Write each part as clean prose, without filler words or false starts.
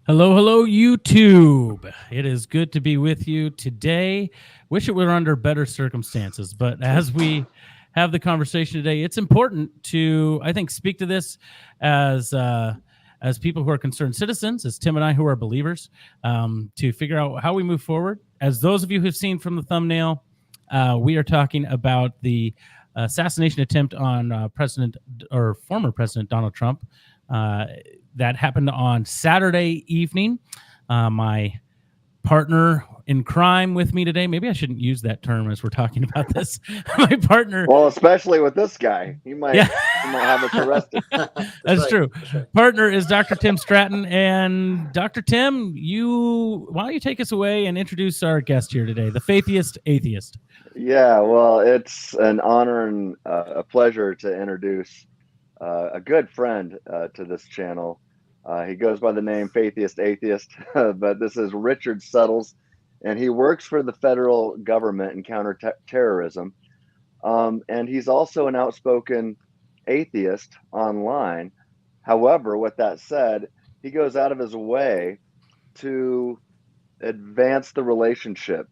Hello, hello, YouTube. It is good to be with you today. Wish it were under better circumstances, but as we have the conversation today, it's important to, I think, speak to this as people who are concerned citizens, as Tim and I who are believers, to figure out how we move forward. As those of you who've seen from the thumbnail, we are talking about the assassination attempt on President or former President Donald Trump. That happened on Saturday evening. My partner in crime with me today, maybe I shouldn't use that term as we're talking about this. My partner. Well, especially with this guy, he might have us arrested. That's right. True. That's right. Partner is Dr. Tim Stratton. And Dr. Tim, why don't you take us away and introduce our guest here today, the Faithiest Atheist? Yeah, well, it's an honor and a pleasure to introduce a good friend to this channel. He goes by the name Faithiest Atheist, but this is Richard Suttles, and he works for the federal government in counterterrorism. And he's also an outspoken atheist online. However, with that said, he goes out of his way to advance the relationship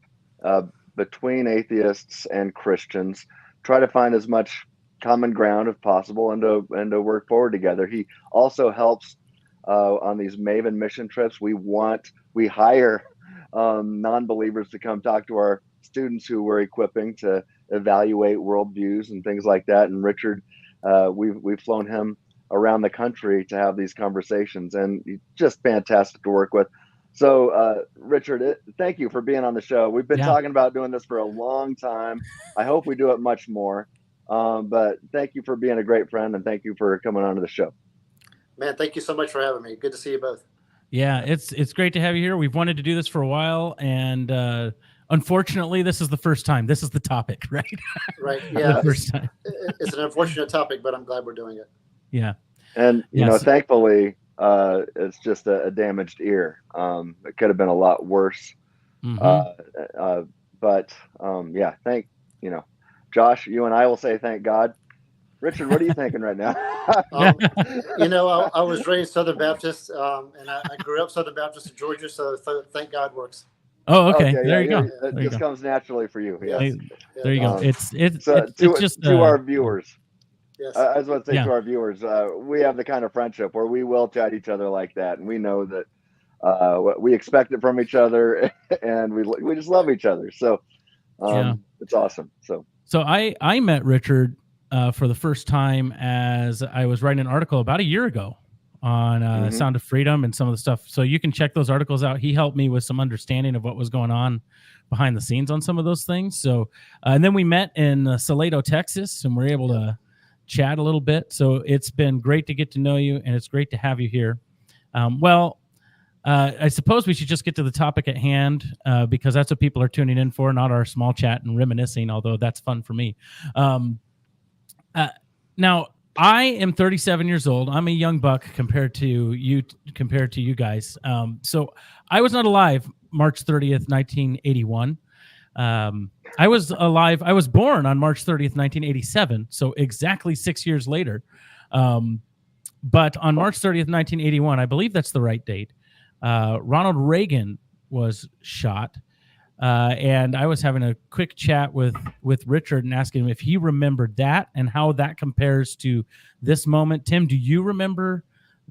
between atheists and Christians, try to find as much common ground if possible and to work forward together. He also helps on these Maven mission trips. We hire non-believers to come talk to our students who we're equipping to evaluate worldviews and things like that. And Richard, we've flown him around the country to have these conversations, and he's just fantastic to work with. So, Richard, thank you for being on the show. We've been talking about doing this for a long time. I hope we do it much more. But thank you for being a great friend, and thank you for coming onto the show. Man, thank you so much for having me. Good to see you both. Yeah, it's great to have you here. We've wanted to do this for a while, and unfortunately, this is the first time. This is the topic, right? Right. Yeah. The first time. It's an unfortunate topic, but I'm glad we're doing it. Yeah. And you know, thankfully, it's just a damaged ear. It could have been a lot worse. Mm-hmm. But Josh, you and I will say thank God. Richard, what are you thinking right now? I was raised Southern Baptist, and I grew up Southern Baptist in Georgia, so thank God works. Oh, okay. There you go. It just comes naturally for you. Yes. There you go. It's just to our viewers. Yes. I was about to say to our viewers, we have the kind of friendship where we will chat each other like that, and we know that we expect it from each other, and we just love each other. So it's awesome. So I met Richard for the first time as I was writing an article about a year ago on Sound of Freedom and some of the stuff. So you can check those articles out. He helped me with some understanding of what was going on behind the scenes on some of those things. So, and then we met in Salado, Texas, and we're able to chat a little bit. So it's been great to get to know you, and it's great to have you here. I suppose we should just get to the topic at hand because that's what people are tuning in for, not our small chat and reminiscing, although that's fun for me. Now, I am 37 years old. I'm a young buck compared to you guys. So I was not alive March 30th, 1981. I was alive. I was born on March 30th, 1987. So exactly 6 years later. But on March 30th, 1981, I believe that's the right date, Ronald Reagan was shot. And I was having a quick chat with Richard and asking him if he remembered that and how that compares to this moment. Tim, do you remember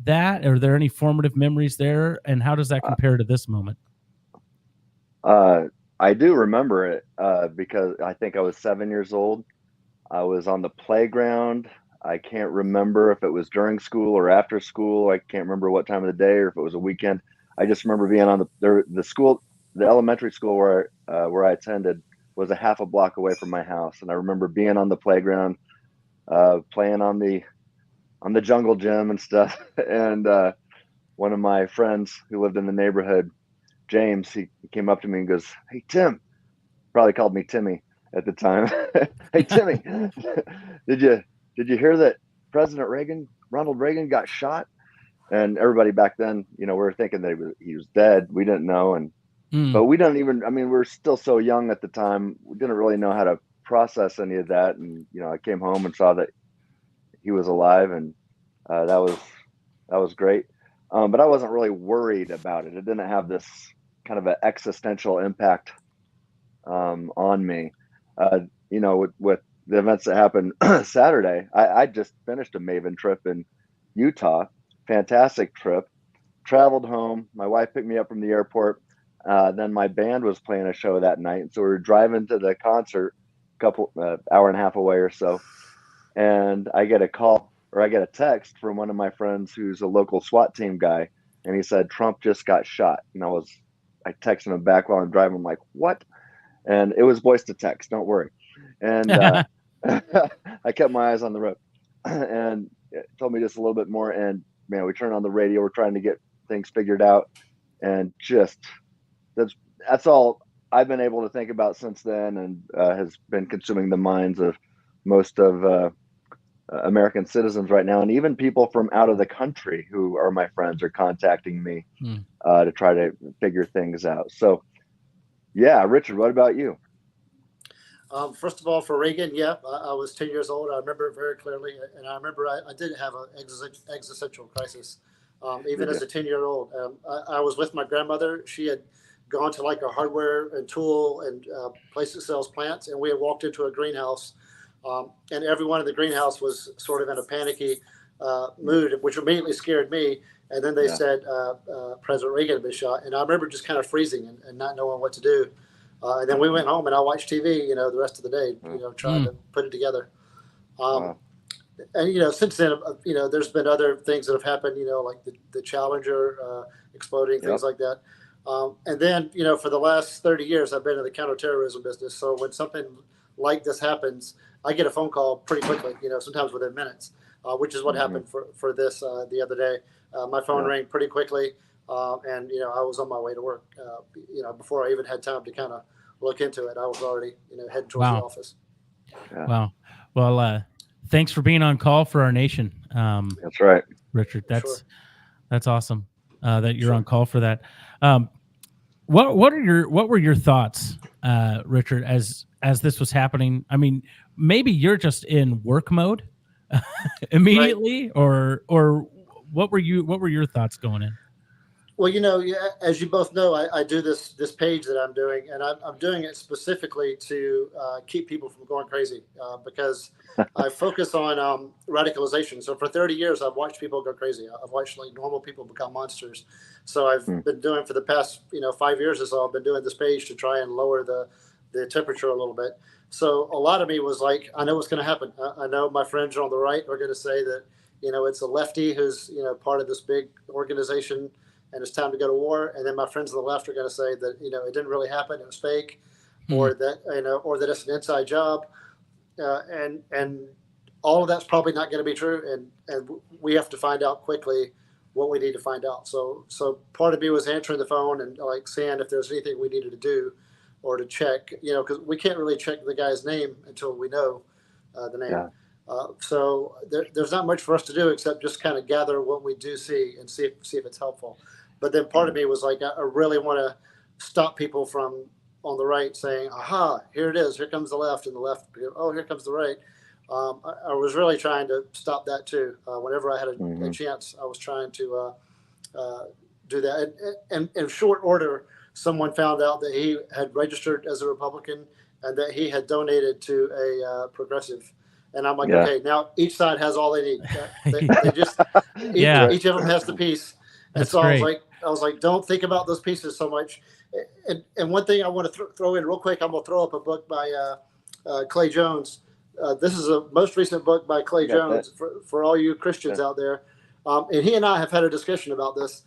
that? Are there any formative memories there? And how does that compare to this moment? I do remember it because I think I was 7 years old. I was on the playground. I can't remember if it was during school or after school. I can't remember what time of the day or if it was a weekend. I just remember being on the school. The elementary school where I attended was a half a block away from my house, and I remember being on the playground, playing on the jungle gym and stuff. And one of my friends who lived in the neighborhood, James, he came up to me and goes, "Hey Tim," probably called me Timmy at the time. "Hey Timmy, did you hear that Ronald Reagan got shot?" And everybody back then, we were thinking that he was dead. We didn't know, but we don't even, we were still so young at the time. We didn't really know how to process any of that. And, I came home and saw that he was alive, and that was great. But I wasn't really worried about it. It didn't have this kind of an existential impact on me. Uh, with the events that happened Saturday, I just finished a Maven trip in Utah. Fantastic trip. Traveled home. My wife picked me up from the airport. Then my band was playing a show that night, and so we were driving to the concert, a couple hour and a half away or so. And I get a call, or I get a text from one of my friends who's a local SWAT team guy, and he said Trump just got shot. And I texted him back while I'm driving. I'm like, what? And it was voice to text. Don't worry. And I kept my eyes on the road, and it told me just a little bit more. And man, we turned on the radio. We're trying to get things figured out, and just that's that's all I've been able to think about since then, and has been consuming the minds of most of American citizens right now, and even people from out of the country who are my friends are contacting me to try to figure things out. So, yeah, Richard, what about you? First of all, for Reagan, yeah, I was 10 years old. I remember it very clearly. And I remember I did have an existential crisis, even as a 10-year-old. I was with my grandmother. She had gone to like a hardware and tool and place that sells plants. And we had walked into a greenhouse. And everyone in the greenhouse was sort of in a panicky mood, which immediately scared me. And then they said President Reagan had been shot. And I remember just kind of freezing and not knowing what to do. And then we went home and I watched TV, the rest of the day, trying to put it together. And, since then, there's been other things that have happened, like the Challenger exploding, things like that. And then, for the last 30 years, I've been in the counterterrorism business. So when something like this happens, I get a phone call pretty quickly, sometimes within minutes, which is what happened for this the other day. My phone rang pretty quickly. And, I was on my way to work, before I even had time to kind of look into it. I was already, heading towards the office. Wow. Well, thanks for being on call for our nation. That's right, Richard. That's awesome that you're on call for that. What were your thoughts, Richard, as this was happening? I mean, maybe you're just in work mode immediately, or what were your thoughts going in? Well, as you both know, I do this page that I'm doing, and I'm doing it specifically to keep people from going crazy because I focus on radicalization. So for 30 years, I've watched people go crazy. I've watched like normal people become monsters. So I've been doing for the past 5 years or so. I've been doing this page to try and lower the temperature a little bit. So a lot of me was like, I know what's going to happen. I know my friends on the right are going to say that it's a lefty who's part of this big organization, and it's time to go to war. And then my friends on the left are going to say that, it didn't really happen. It was fake, or that, or that it's an inside job. And all of that's probably not going to be true. And we have to find out quickly what we need to find out. So part of me was answering the phone and like saying if there's anything we needed to do or to check, because we can't really check the guy's name until we know the name. Yeah. So there's not much for us to do except just kind of gather what we do see and see if it's helpful. But then part of me was like, I really want to stop people from on the right saying, aha, here it is. Here comes the left, and the left, oh, here comes the right. I was really trying to stop that too. Whenever I had a chance, I was trying to do that. And in short order, someone found out that he had registered as a Republican and that he had donated to a progressive. And I'm like, okay, now each side has all they need. They just, each of them has the piece. And so I was like, don't think about those pieces so much. And one thing I want to throw in real quick, I'm going to throw up a book by Clay Jones. This is a most recent book by Clay Jones for all you Christians out there. And he and I have had a discussion about this.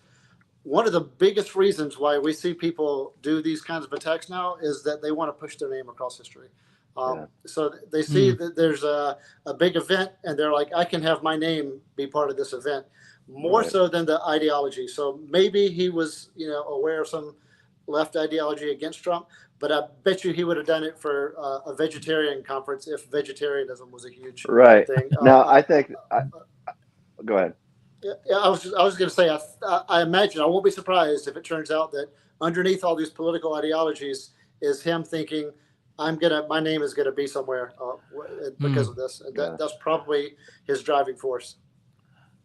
One of the biggest reasons why we see people do these kinds of attacks now is that they want to push their name across history. So they see that there's a big event and they're like, I can have my name be part of this event. More so than the ideology. So maybe he was, aware of some left ideology against Trump, but I bet you he would have done it for a vegetarian conference if vegetarianism was a huge thing. Now, I think. Go ahead. Yeah, I was going to say, I imagine I won't be surprised if it turns out that underneath all these political ideologies is him thinking, my name is going to be somewhere because of this. And that's probably his driving force.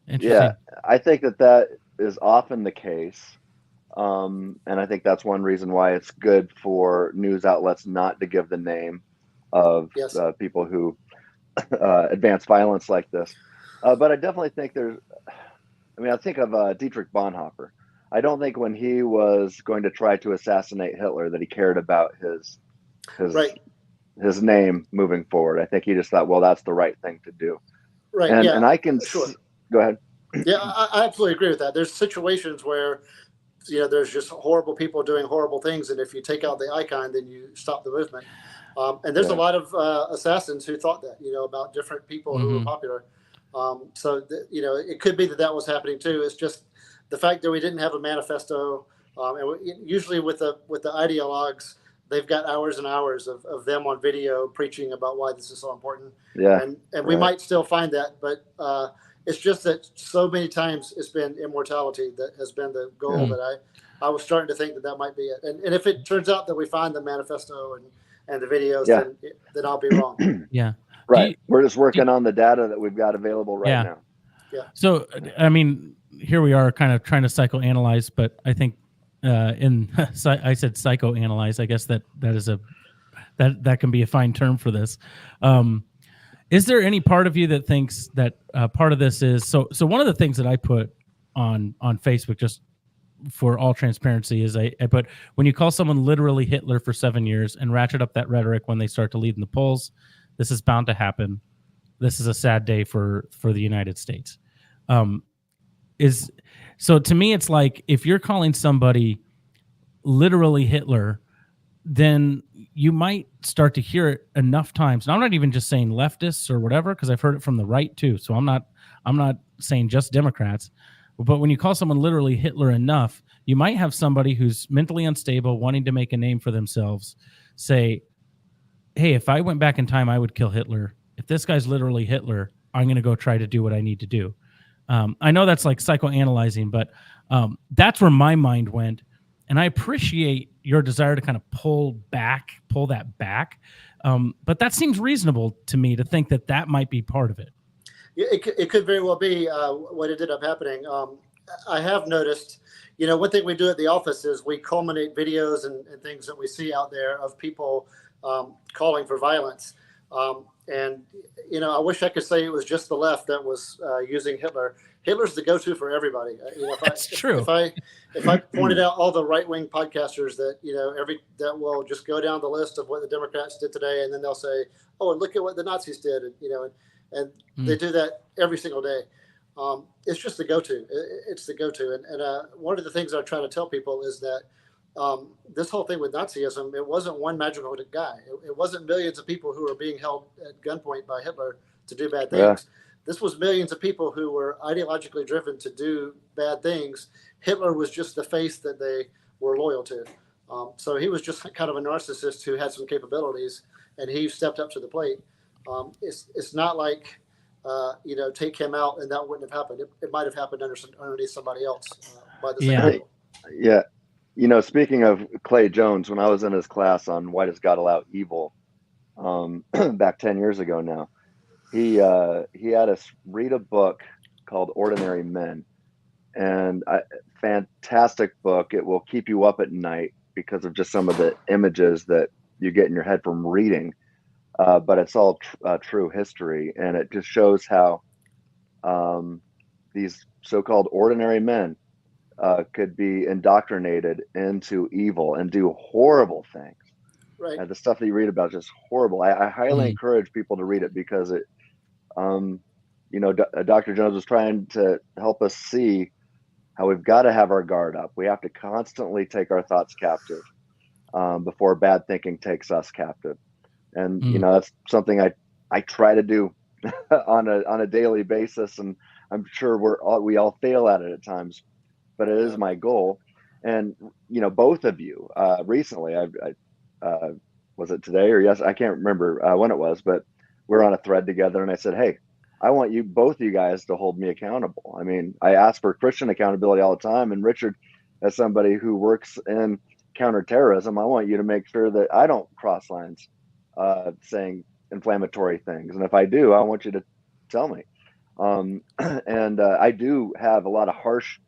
Yeah, I think that is often the case. And I think that's one reason why it's good for news outlets not to give the name of Yes. people who advance violence like this. But I definitely think there's, I mean, I think of Dietrich Bonhoeffer. I don't think when he was going to try to assassinate Hitler that he cared about his Right. his name moving forward. I think he just thought, well, that's the right thing to do. Right. And Yeah. I can Sure. go ahead. Yeah, I absolutely agree with that. There's situations where there's just horrible people doing horrible things, and if you take out the icon, then you stop the movement. And there's a Yeah, lot of assassins who thought that, about different people who were Mm-hmm. popular. So it could be that that was happening too. It's just the fact that we didn't have a manifesto, and usually with the ideologues, they've got hours and hours of them on video preaching about why this is so important, yeah, and we right. might still find that, but it's just that so many times it's been immortality that has been the goal, Yeah, that I was starting to think that that might be it. And if it turns out that we find the manifesto and the videos, yeah, then I'll be wrong. Yeah. Do right. you, We're just do you- working on the data that we've got available right yeah. now. Yeah. So, I mean, here we are kind of trying to psychoanalyze, but I think I said psychoanalyze. I guess that is that can be a fine term for this. Is there any part of you that thinks that part of this is so? One of the things that I put on Facebook, just for all transparency, is I put, when you call someone literally Hitler for 7 years and ratchet up that rhetoric when they start to lead in the polls, this is bound to happen. This is a sad day for the United States. Is so to me, it's like if you're calling somebody literally Hitler, then you might start to hear it enough times. And I'm not even just saying leftists or whatever, because I've heard it from the right too. So I'm not saying just Democrats. But when you call someone literally Hitler enough, you might have somebody who's mentally unstable, wanting to make a name for themselves, say, hey, if I went back in time, I would kill Hitler. If this guy's literally Hitler, I'm going to go try to do what I need to do. I know that's like psychoanalyzing, but that's where my mind went. And I appreciate your desire to kind of pull that back. But that seems reasonable to me, to think that that might be part of it. Yeah, it could very well be what ended up happening. I have noticed, one thing we do at the office is we culminate videos and things that we see out there of people calling for violence. And I wish I could say it was just the left that was using Hitler. Hitler's the go-to for everybody. That's true. If I pointed out all the right-wing podcasters that that will just go down the list of what the Democrats did today, and then they'll say, "Oh, and look at what the Nazis did," and they do that every single day. It's just the go-to. It's the go-to. And one of the things I try to tell people is that this whole thing with Nazism, it wasn't one magical guy. It wasn't millions of people who were being held at gunpoint by Hitler to do bad Yeah, things. This was millions of people who were ideologically driven to do bad things. Hitler was just the face that they were loyal to. So he was just kind of a narcissist who had some capabilities, and he stepped up to the plate. It's not like take him out and that wouldn't have happened. It might have happened underneath somebody else by the same Yeah. people. yeah. Speaking of Clay Jones, when I was in his class on why does God allow evil, back 10 years ago now, he had us read a book called Ordinary Men, and fantastic book. It will keep you up at night because of just some of the images that you get in your head from reading. But it's all true history, and it just shows how these so-called ordinary men could be indoctrinated into evil and do horrible things. Right. And the stuff that you read about is just horrible. I highly encourage people to read it because it, Dr. Jones was trying to help us see how we've got to have our guard up. We have to constantly take our thoughts captive before bad thinking takes us captive. And that's something I try to do on a daily basis, and I'm sure we all fail at it at times, but it is my goal. And both of you recently, I was it today or yes, I can't remember when it was, but we're on a thread together, and I said, hey, I want both of you guys to hold me accountable. I mean, I ask for Christian accountability all the time, and Richard, as somebody who works in counterterrorism, I want you to make sure that I don't cross lines saying inflammatory things, and if I do, I want you to tell me. And I do have a lot of harsh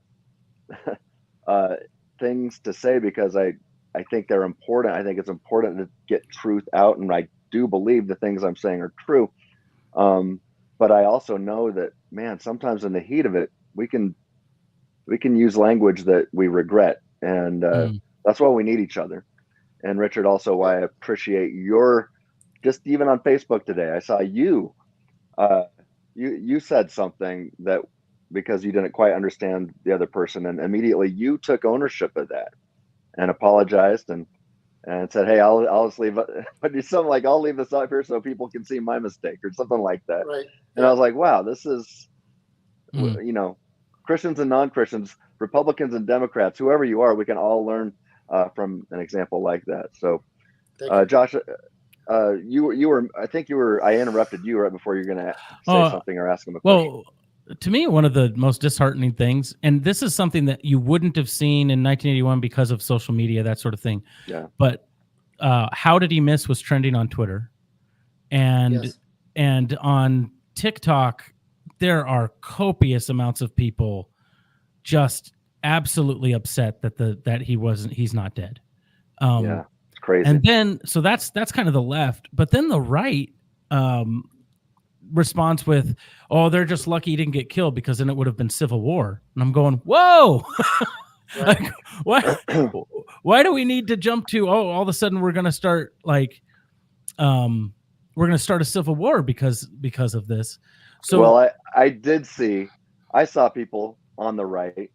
things to say because I think they're important. I think it's important to get truth out, and I do believe the things I'm saying are true. But I also know that, man, sometimes in the heat of it, we can use language that we regret, and Mm. that's why we need each other. And Richard, also why I appreciate your, just even on Facebook today, I saw you. You said something that, because you didn't quite understand the other person, and immediately you took ownership of that and apologized and said, "Hey, I'll just leave it," but it's something like, "I'll leave this up here so people can see my mistake," or something like that. Right. And I Yeah. was like, "Wow, this is, Mm. you know, Christians and non-Christians, Republicans and Democrats, whoever you are, we can all learn from an example like that." So, Thank you. Josh, you were, I think you were, I interrupted you right before you're going to say Oh, something or ask him a question. well, to me, one of the most disheartening things, and this is something that you wouldn't have seen in 1981 because of social media, that sort of thing. Yeah. But How Did He Miss was trending on Twitter, and Yes. and on TikTok, there are copious amounts of people just absolutely upset that he's not dead. Yeah. It's crazy. And then so that's kind of the left, but then the right responds with, "Oh, they're just lucky he didn't get killed because then it would have been civil war." And I'm going, "Whoa!" Right. Like, why do we need to jump to, oh, all of a sudden we're going to start like we're going to start a civil war because of this? So Well, I saw people on the right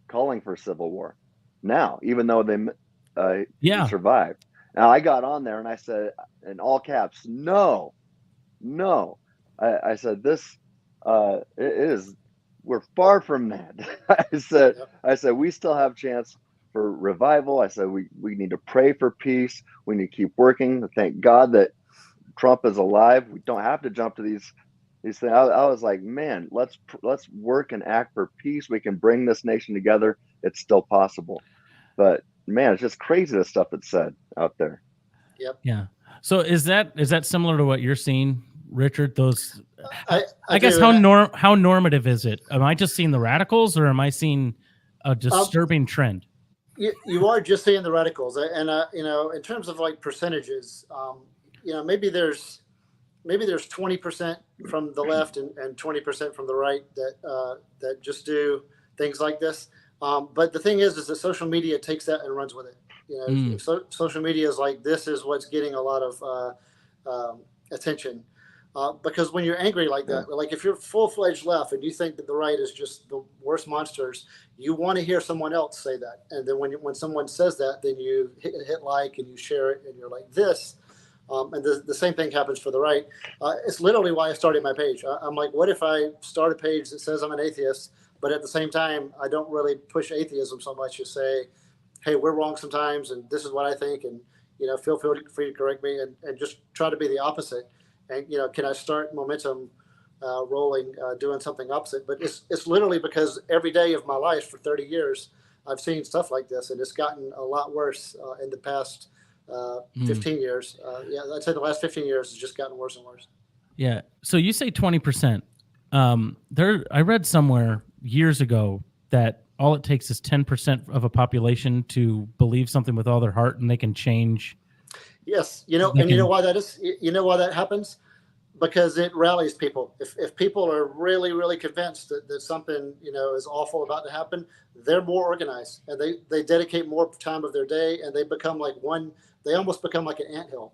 calling for civil war now, even though he yeah, survived. Now I got on there and I said in all caps, "No, no." I said, "This, it is, we're far from that." Yep. I said, "We still have chance for revival." I said, we need to pray for peace. We need to keep working. Thank God that Trump is alive. We don't have to jump to these things. I was like, man, let's work and act for peace. We can bring this nation together. It's still possible. But man, it's just crazy, the stuff that's said out there. Yep. yeah. So is that similar to what you're seeing, Richard? Those, I guess, do. how normative is it? Am I just seeing the radicals, or am I seeing a disturbing trend? You are just seeing the radicals, and in terms of like percentages, maybe there's 20% from the left and 20% from the right that just do things like this. But the thing is that social media takes that and runs with it. If social media is like, this is what's getting a lot of attention. Because when you're angry like that, like if you're full-fledged left and you think that the right is just the worst monsters, you want to hear someone else say that. And then when someone says that, then you hit like and you share it and you're like this. And the same thing happens for the right. It's literally why I started my page. I'm like, what if I start a page that says I'm an atheist, but at the same time, I don't really push atheism so much as say, hey, we're wrong sometimes, and this is what I think, and feel free to correct me, and just try to be the opposite. And can I start momentum rolling, doing something opposite? But it's literally because every day of my life for 30 years, I've seen stuff like this, and it's gotten a lot worse in the past 15 years. I'd say the last 15 years has just gotten worse and worse. Yeah. So you say 20%. I read somewhere years ago that all it takes is 10% of a population to believe something with all their heart, and they can change. Yes, you know why that is. You know why that happens? Because it rallies people. If people are really, really convinced that something is awful about to happen, they're more organized, and they dedicate more time of their day, and they become like one. They almost become like an anthill.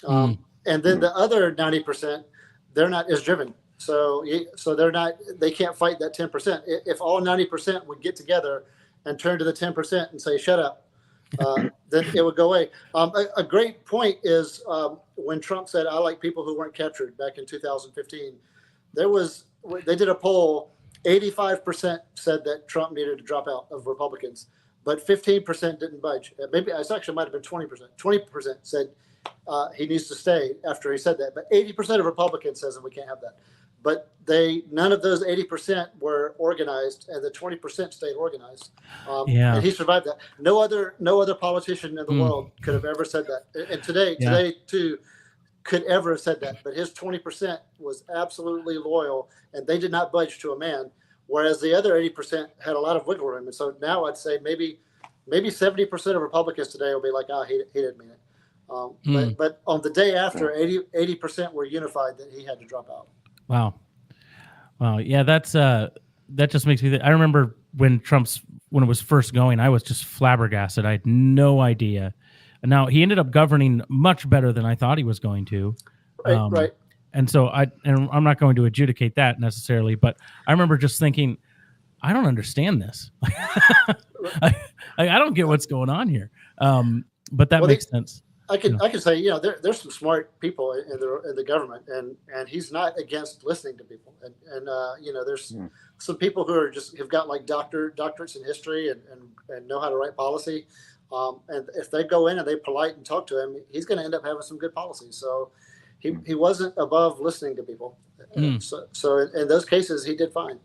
And then the other 90%, they're not as driven. So they're not. They can't fight that 10%. If all 90% would get together and turn to the 10% and say, "Shut up," then it would go away. A great point is when Trump said, "I like people who weren't captured" back in 2015. They did a poll. 85% said that Trump needed to drop out of Republicans, but 15% didn't budge. Maybe it actually might have been 20%. 20% said he needs to stay after he said that, but 80% of Republicans says that we can't have that. But none of those 80% were organized, and the 20% stayed organized. And he survived that. No other politician in the world could have ever said that. And today too, could ever have said that. But his 20% was absolutely loyal, and they did not budge to a man. whereas the other 80% had a lot of wiggle room. And so now I'd say maybe 70% of Republicans today will be like, he didn't mean it. But on the day after, 80% were unified that he had to drop out. Wow. Yeah, that just makes me I remember when it was first going, I was just flabbergasted. I had no idea. And now he ended up governing much better than I thought he was going to. Right. And so I'm not going to adjudicate that necessarily, but I remember just thinking, I don't understand this. I don't get what's going on here. But that makes sense. I can say, there's some smart people in the government, and he's not against listening to people. And there's some people who have got like doctorates in history and know how to write policy. And if they go in and they're polite and talk to him, he's going to end up having some good policies. So he wasn't above listening to people. So in those cases, he did fine.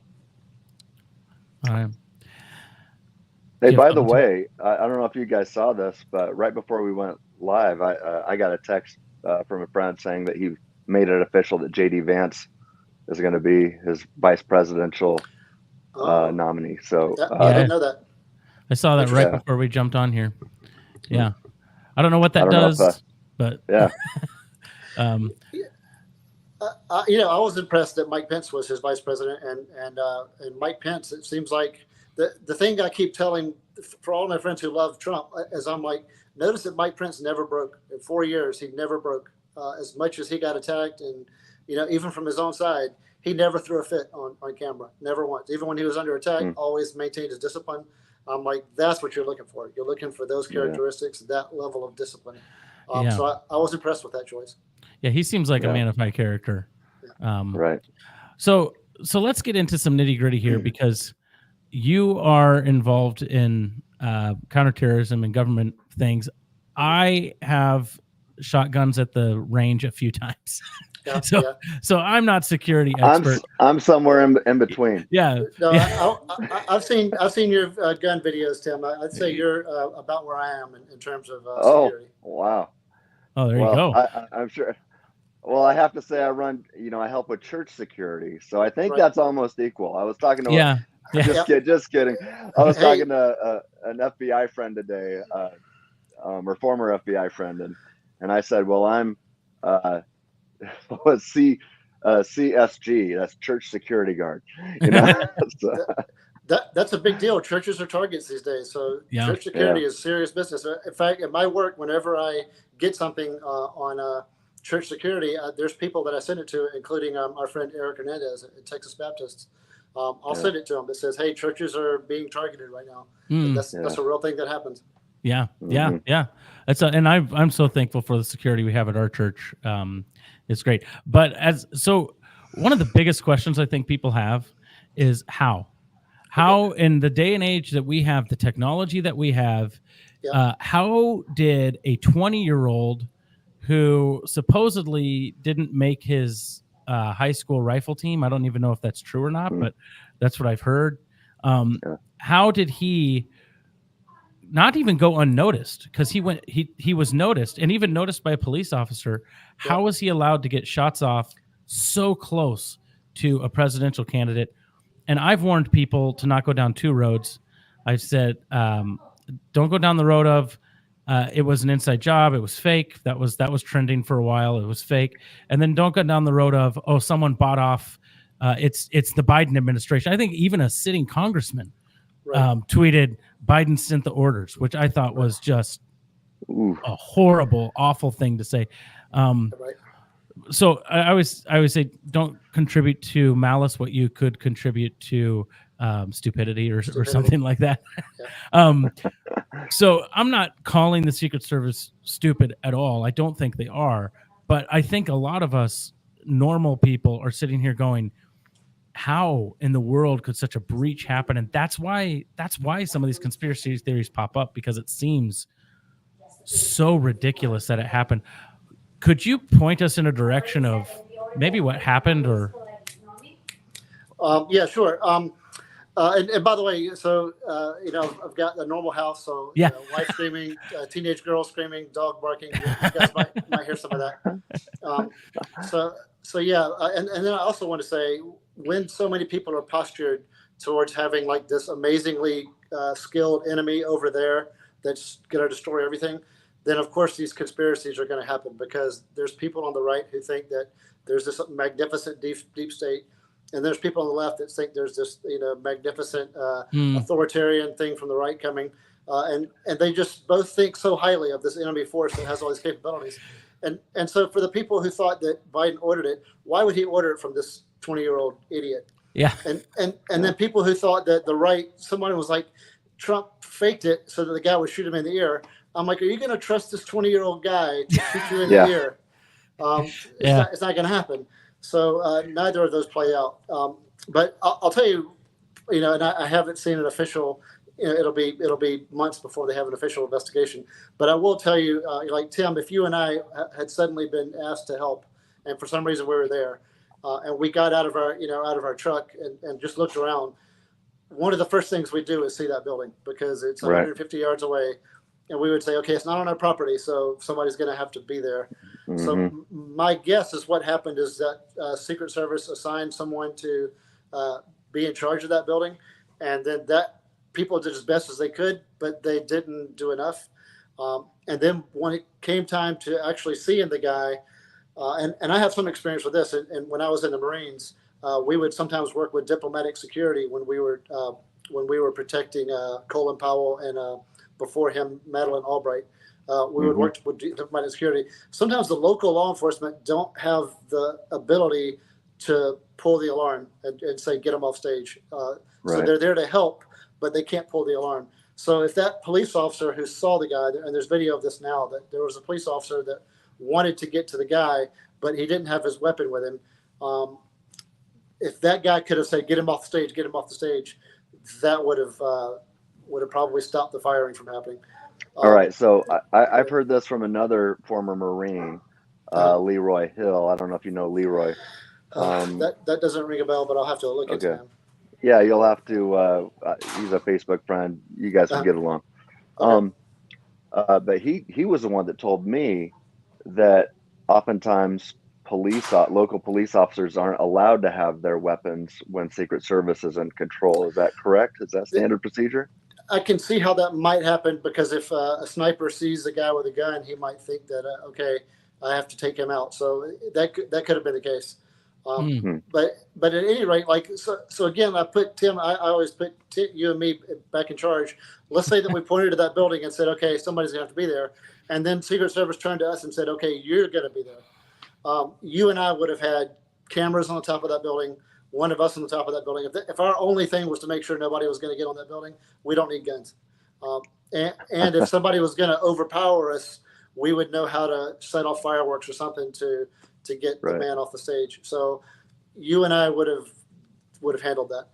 Hey, by the way, I don't know if you guys saw this, but right before we went live, I got a text from a friend saying that he made it official that J.D. Vance is going to be his vice presidential nominee. So I didn't know that. I saw that right before we jumped on here. Yeah. I don't know what that does, but yeah. I was impressed that Mike Pence was his vice president, and Mike Pence, it seems like the thing I keep telling for all my friends who love Trump is I'm like, notice that Mike Pence never broke. In 4 years, he never broke. As much as he got attacked, and even from his own side, he never threw a fit on camera, never once. Even when he was under attack, always maintained his discipline. I'm like, that's what you're looking for. You're looking for those characteristics, that level of discipline. So I was impressed with that choice. Yeah, he seems like a man of high character. Right. So let's get into some nitty gritty here, because you are involved in counterterrorism and government things. I have shot guns at the range a few times. So I'm not security expert. I'm somewhere in between. Yeah. No, I've seen your gun videos, Tim. I'd say you're about where I am in terms of security. Oh, wow. Oh, there you go. I'm sure. Well, I have to say I help with church security. So I think that's almost equal. I was talking to just kidding. I was talking to an FBI friend today, or former FBI friend, and I said, well, I'm CSG, that's church security guard. That's a big deal. Churches are targets these days, so church security is serious business. In fact, at my work, whenever I get something on church security, there's people that I send it to, including our friend Eric Hernandez at Texas Baptist. I'll send it to him that says, "Hey, churches are being targeted right now." That's a real thing that happens. Yeah. And I'm so thankful for the security we have at our church. It's great. But one of the biggest questions I think people have is how in the day and age that we have, the technology that we have, how did a 20-year-old who supposedly didn't make his high school rifle team, I don't even know if that's true or not, but that's what I've heard. How did he not even go unnoticed? Because he was noticed, and even noticed by a police officer. How was he allowed to get shots off so close to a presidential candidate? And I've warned people to not go down two roads. I've said, don't go down the road of it was an inside job, it was fake. That was trending for a while. It was fake. And then don't go down the road of, someone bought off. It's the Biden administration. I think even a sitting congressman tweeted Biden sent the orders, which I thought was just a horrible, awful thing to say. So I always say, don't contribute to malice what you could contribute to stupidity or something like that. So I'm not calling the Secret Service stupid at all. I don't think they are. But I think a lot of us normal people are sitting here going, how in the world could such a breach happen? And that's why some of these conspiracy theories pop up, because it seems so ridiculous that it happened. Could you point us in a direction of maybe what happened? Or yeah, sure. And by the way, so I've got a normal house, so wife screaming, teenage girl screaming, dog barking. You guys might hear some of that. So yeah, and then I also want to say, when so many people are postured towards having like this amazingly skilled enemy over there that's going to destroy everything, then of course these conspiracies are going to happen, because there's people on the right who think that there's this magnificent deep state, and there's people on the left that think there's this magnificent authoritarian thing from the right coming, and they just both think so highly of this enemy force that has all these capabilities. And so for the people who thought that Biden ordered it, why would he order it from this 20-year-old idiot? Yeah. And then people who thought that the right, someone was like, Trump faked it so that the guy would shoot him in the ear. I'm like, are you going to trust this 20-year-old guy to shoot you in the ear? It's not going to happen. So neither of those play out. But I'll tell you, and I haven't seen an official. It'll be months before they have an official investigation. But I will tell you, like Tim, if you and I had suddenly been asked to help, and for some reason we were there, and we got out of our truck and just looked around, one of the first things we do is see that building, because it's 150 yards away, and we would say, okay, it's not on our property, so somebody's going to have to be there. Mm-hmm. So my guess is what happened is that Secret Service assigned someone to be in charge of that building, and then that people did as best as they could, but they didn't do enough. And then when it came time to actually seeing the guy, and I have some experience with this, and when I was in the Marines, we would sometimes work with diplomatic security when we were protecting Colin Powell and before him, Madeleine Albright. We would work with diplomatic security. Sometimes the local law enforcement don't have the ability to pull the alarm and say, get them off stage. So they're there to help, but they can't pull the alarm. So if that police officer who saw the guy, and there's video of this now, that there was a police officer that wanted to get to the guy, but he didn't have his weapon with him. If that guy could have said, get him off the stage, get him off the stage, that would have probably stopped the firing from happening. All right. So I've heard this from another former Marine, Leroy Hill. I don't know if you know Leroy. That doesn't ring a bell, but I'll have to look into him. Yeah, you'll have to. He's a Facebook friend. You guys will get along. But he was the one that told me that oftentimes local police officers aren't allowed to have their weapons when Secret Service is in control. Is that correct? Is that standard procedure? I can see how that might happen, because if a sniper sees a guy with a gun, he might think that okay, I have to take him out. So that could have been the case. But at any rate, like so again, I put Tim. I always put you and me back in charge. Let's say that we pointed to that building and said, okay, somebody's gonna have to be there, and then Secret Service turned to us and said, okay, you're gonna be there. You and I would have had cameras on the top of that building. One of us on the top of that building. If our only thing was to make sure nobody was going to get on that building, we don't need guns. And if somebody was going to overpower us, we would know how to set off fireworks or something to get the man off the stage. So you and I would have handled that.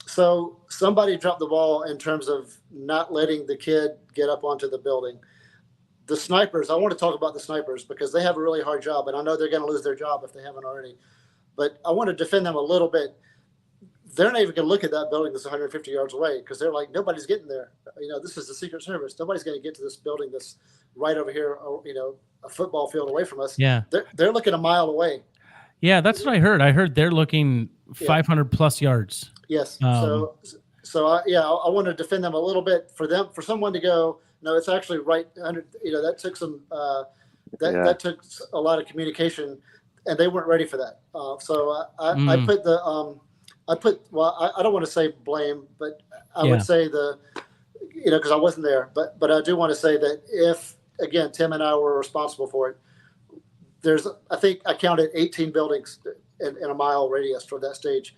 So somebody dropped the ball in terms of not letting the kid get up onto the building. The snipers, I want to talk about the snipers, because they have a really hard job, and I know they're going to lose their job if they haven't already. But I want to defend them a little bit. They're not even going to look at that building that's 150 yards away, because they're like, nobody's getting there. This is the Secret Service. Nobody's going to get to this building that's right over here, a football field away from us. Yeah. They're looking a mile away. Yeah, that's what I heard. I heard they're looking 500 plus yards. Yes. So I want to defend them a little bit. For someone to go, no, it's actually right under. That took some. That took a lot of communication, and they weren't ready for that. I put the. I don't want to say blame, but I would say because I wasn't there, but I do want to say that if, again, Tim and I were responsible for it, I think I counted 18 buildings in a mile radius from that stage.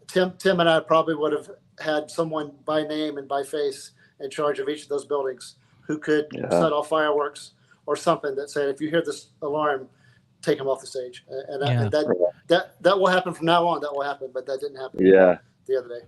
Tim and I probably would have had someone by name and by face in charge of each of those buildings who could set off fireworks or something that said, if you hear this alarm, take them off the stage. And that will happen from now on. That will happen, but that didn't happen the other day.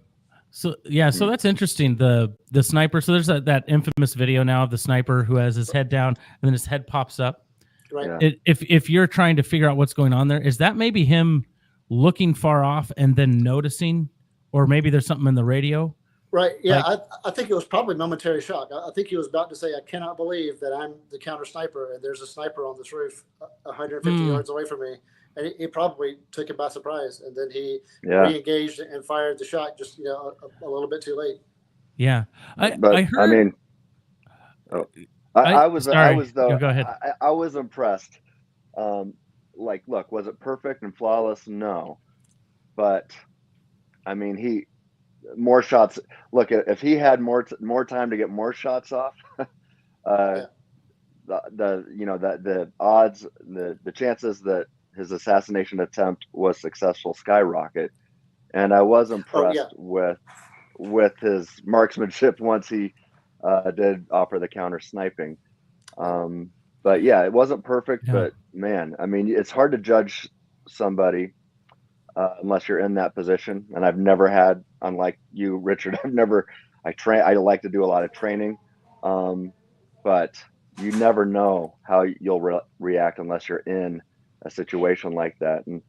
So that's interesting. The sniper. So there's that infamous video now of the sniper who has his head down and then his head pops up. Right. Yeah. If you're trying to figure out what's going on there, is that maybe him looking far off and then noticing, or maybe there's something in the radio? Right. Yeah. I think it was probably momentary shock. I think he was about to say, I cannot believe that I'm the counter sniper and there's a sniper on this roof 150 yards away from me. and it probably took him by surprise, and then he Yeah. re-engaged and fired the shot just a little bit too late. Yeah, But I heard. mean, I was sorry. though Go ahead. I was impressed. Like, look, was it perfect and flawless? No, but I mean, more shots. Look, if he had more time to get more shots off, uh, Yeah. the odds, the chances that his assassination attempt was successful skyrocket. And I was impressed with his marksmanship once he did offer the counter sniping. But yeah, it wasn't perfect. Yeah. But man, I mean, it's hard to judge somebody unless you're in that position. And I've never had, unlike you, Richard, I like to do a lot of training. But you never know how you'll react unless you're in a situation like that. And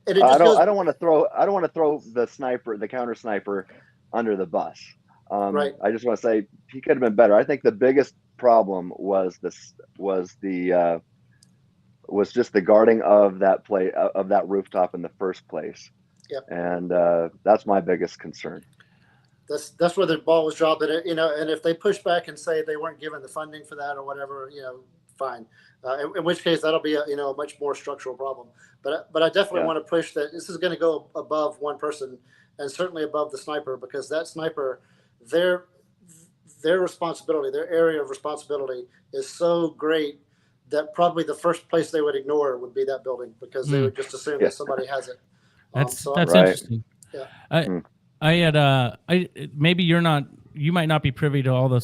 it just goes. I don't want to throw the counter sniper under the bus. Right. I just want to say he could have been better. I think the biggest problem was just the guarding of that rooftop in the first place. Yep. And that's my biggest concern. That's where the ball was dropped, and and if they push back and say they weren't given the funding for that or whatever, fine. In which case that'll be a much more structural problem. But I definitely want to push that this is going to go above one person, and certainly above the sniper, because that sniper, their responsibility, their area of responsibility is so great that probably the first place they would ignore would be that building, because they would just assume that somebody has it. That's right. interesting. Yeah. I had maybe you might not be privy to all the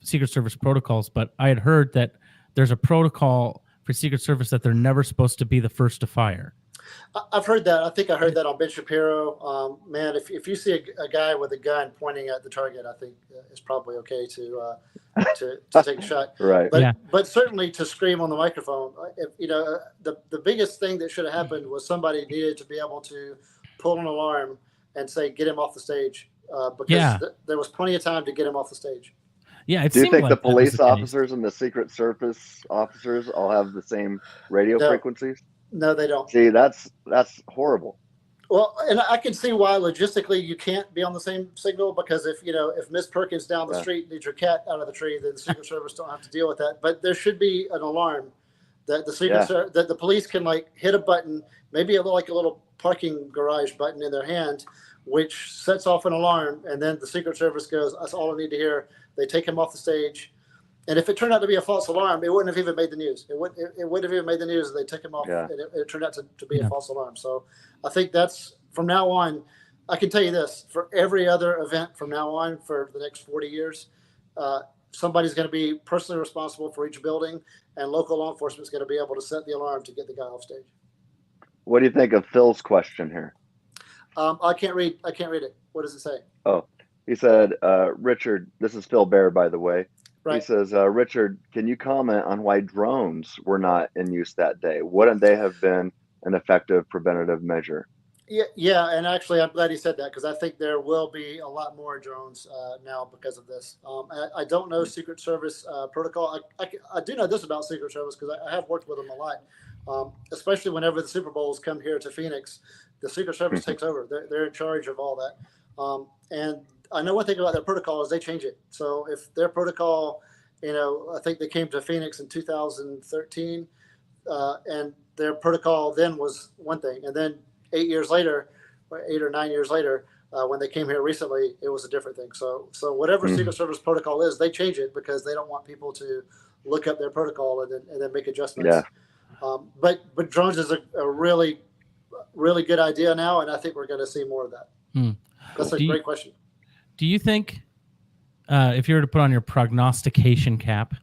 Secret Service protocols, but I had heard that there's a protocol for Secret Service that they're never supposed to be the first to fire. I've heard that. I think I heard that on Ben Shapiro. Man, if you see a guy with a gun pointing at the target, I think it's probably okay to take a shot. Right. But certainly to scream on the microphone. The biggest thing that should have happened was somebody needed to be able to pull an alarm and say, get him off the stage, because there was plenty of time to get him off the stage. Yeah. Do you think the police officers and the Secret Service officers all have the same radio frequencies? No, they don't. See, that's horrible. Well, and I can see why logistically you can't be on the same signal, because if Miss Perkins down the street needs her cat out of the tree, then the Secret Service don't have to deal with that. But there should be an alarm that that the police can hit a button, maybe like a little parking garage button in their hand, which sets off an alarm, and then the Secret Service goes, that's all I need to hear. They take him off the stage. And if it turned out to be a false alarm, it wouldn't have even made the news. It wouldn't have even made the news. They took him off, and it turned out to be a false alarm. So I think that's, from now on, I can tell you this, for every other event from now on for the next 40 years, somebody's going to be personally responsible for each building, and local law enforcement is going to be able to set the alarm to get the guy off stage. What do you think of Phil's question here? I can't read it. What does it say? Oh, he said, Richard, this is Phil Baer, by the way. Right. He says, Richard, can you comment on why drones were not in use that day? Wouldn't they have been an effective preventative measure? Yeah, and actually, I'm glad he said that, because I think there will be a lot more drones now because of this. I don't know Secret Service protocol. I do know this about Secret Service, because I have worked with them a lot, especially whenever the Super Bowls come here to Phoenix. The Secret Service takes over. They're in charge of all that. And I know one thing about their protocol is they change it. So if their protocol, I think they came to Phoenix in 2013, and their protocol then was one thing. And then 8 or 9 years later, when they came here recently, it was a different thing. So whatever Secret Service protocol is, they change it because they don't want people to look up their protocol and then make adjustments. Yeah. But drones is a really, really good idea now, and I think we're going to see more of that. That's a great question. Do you think, if you were to put on your prognostication cap,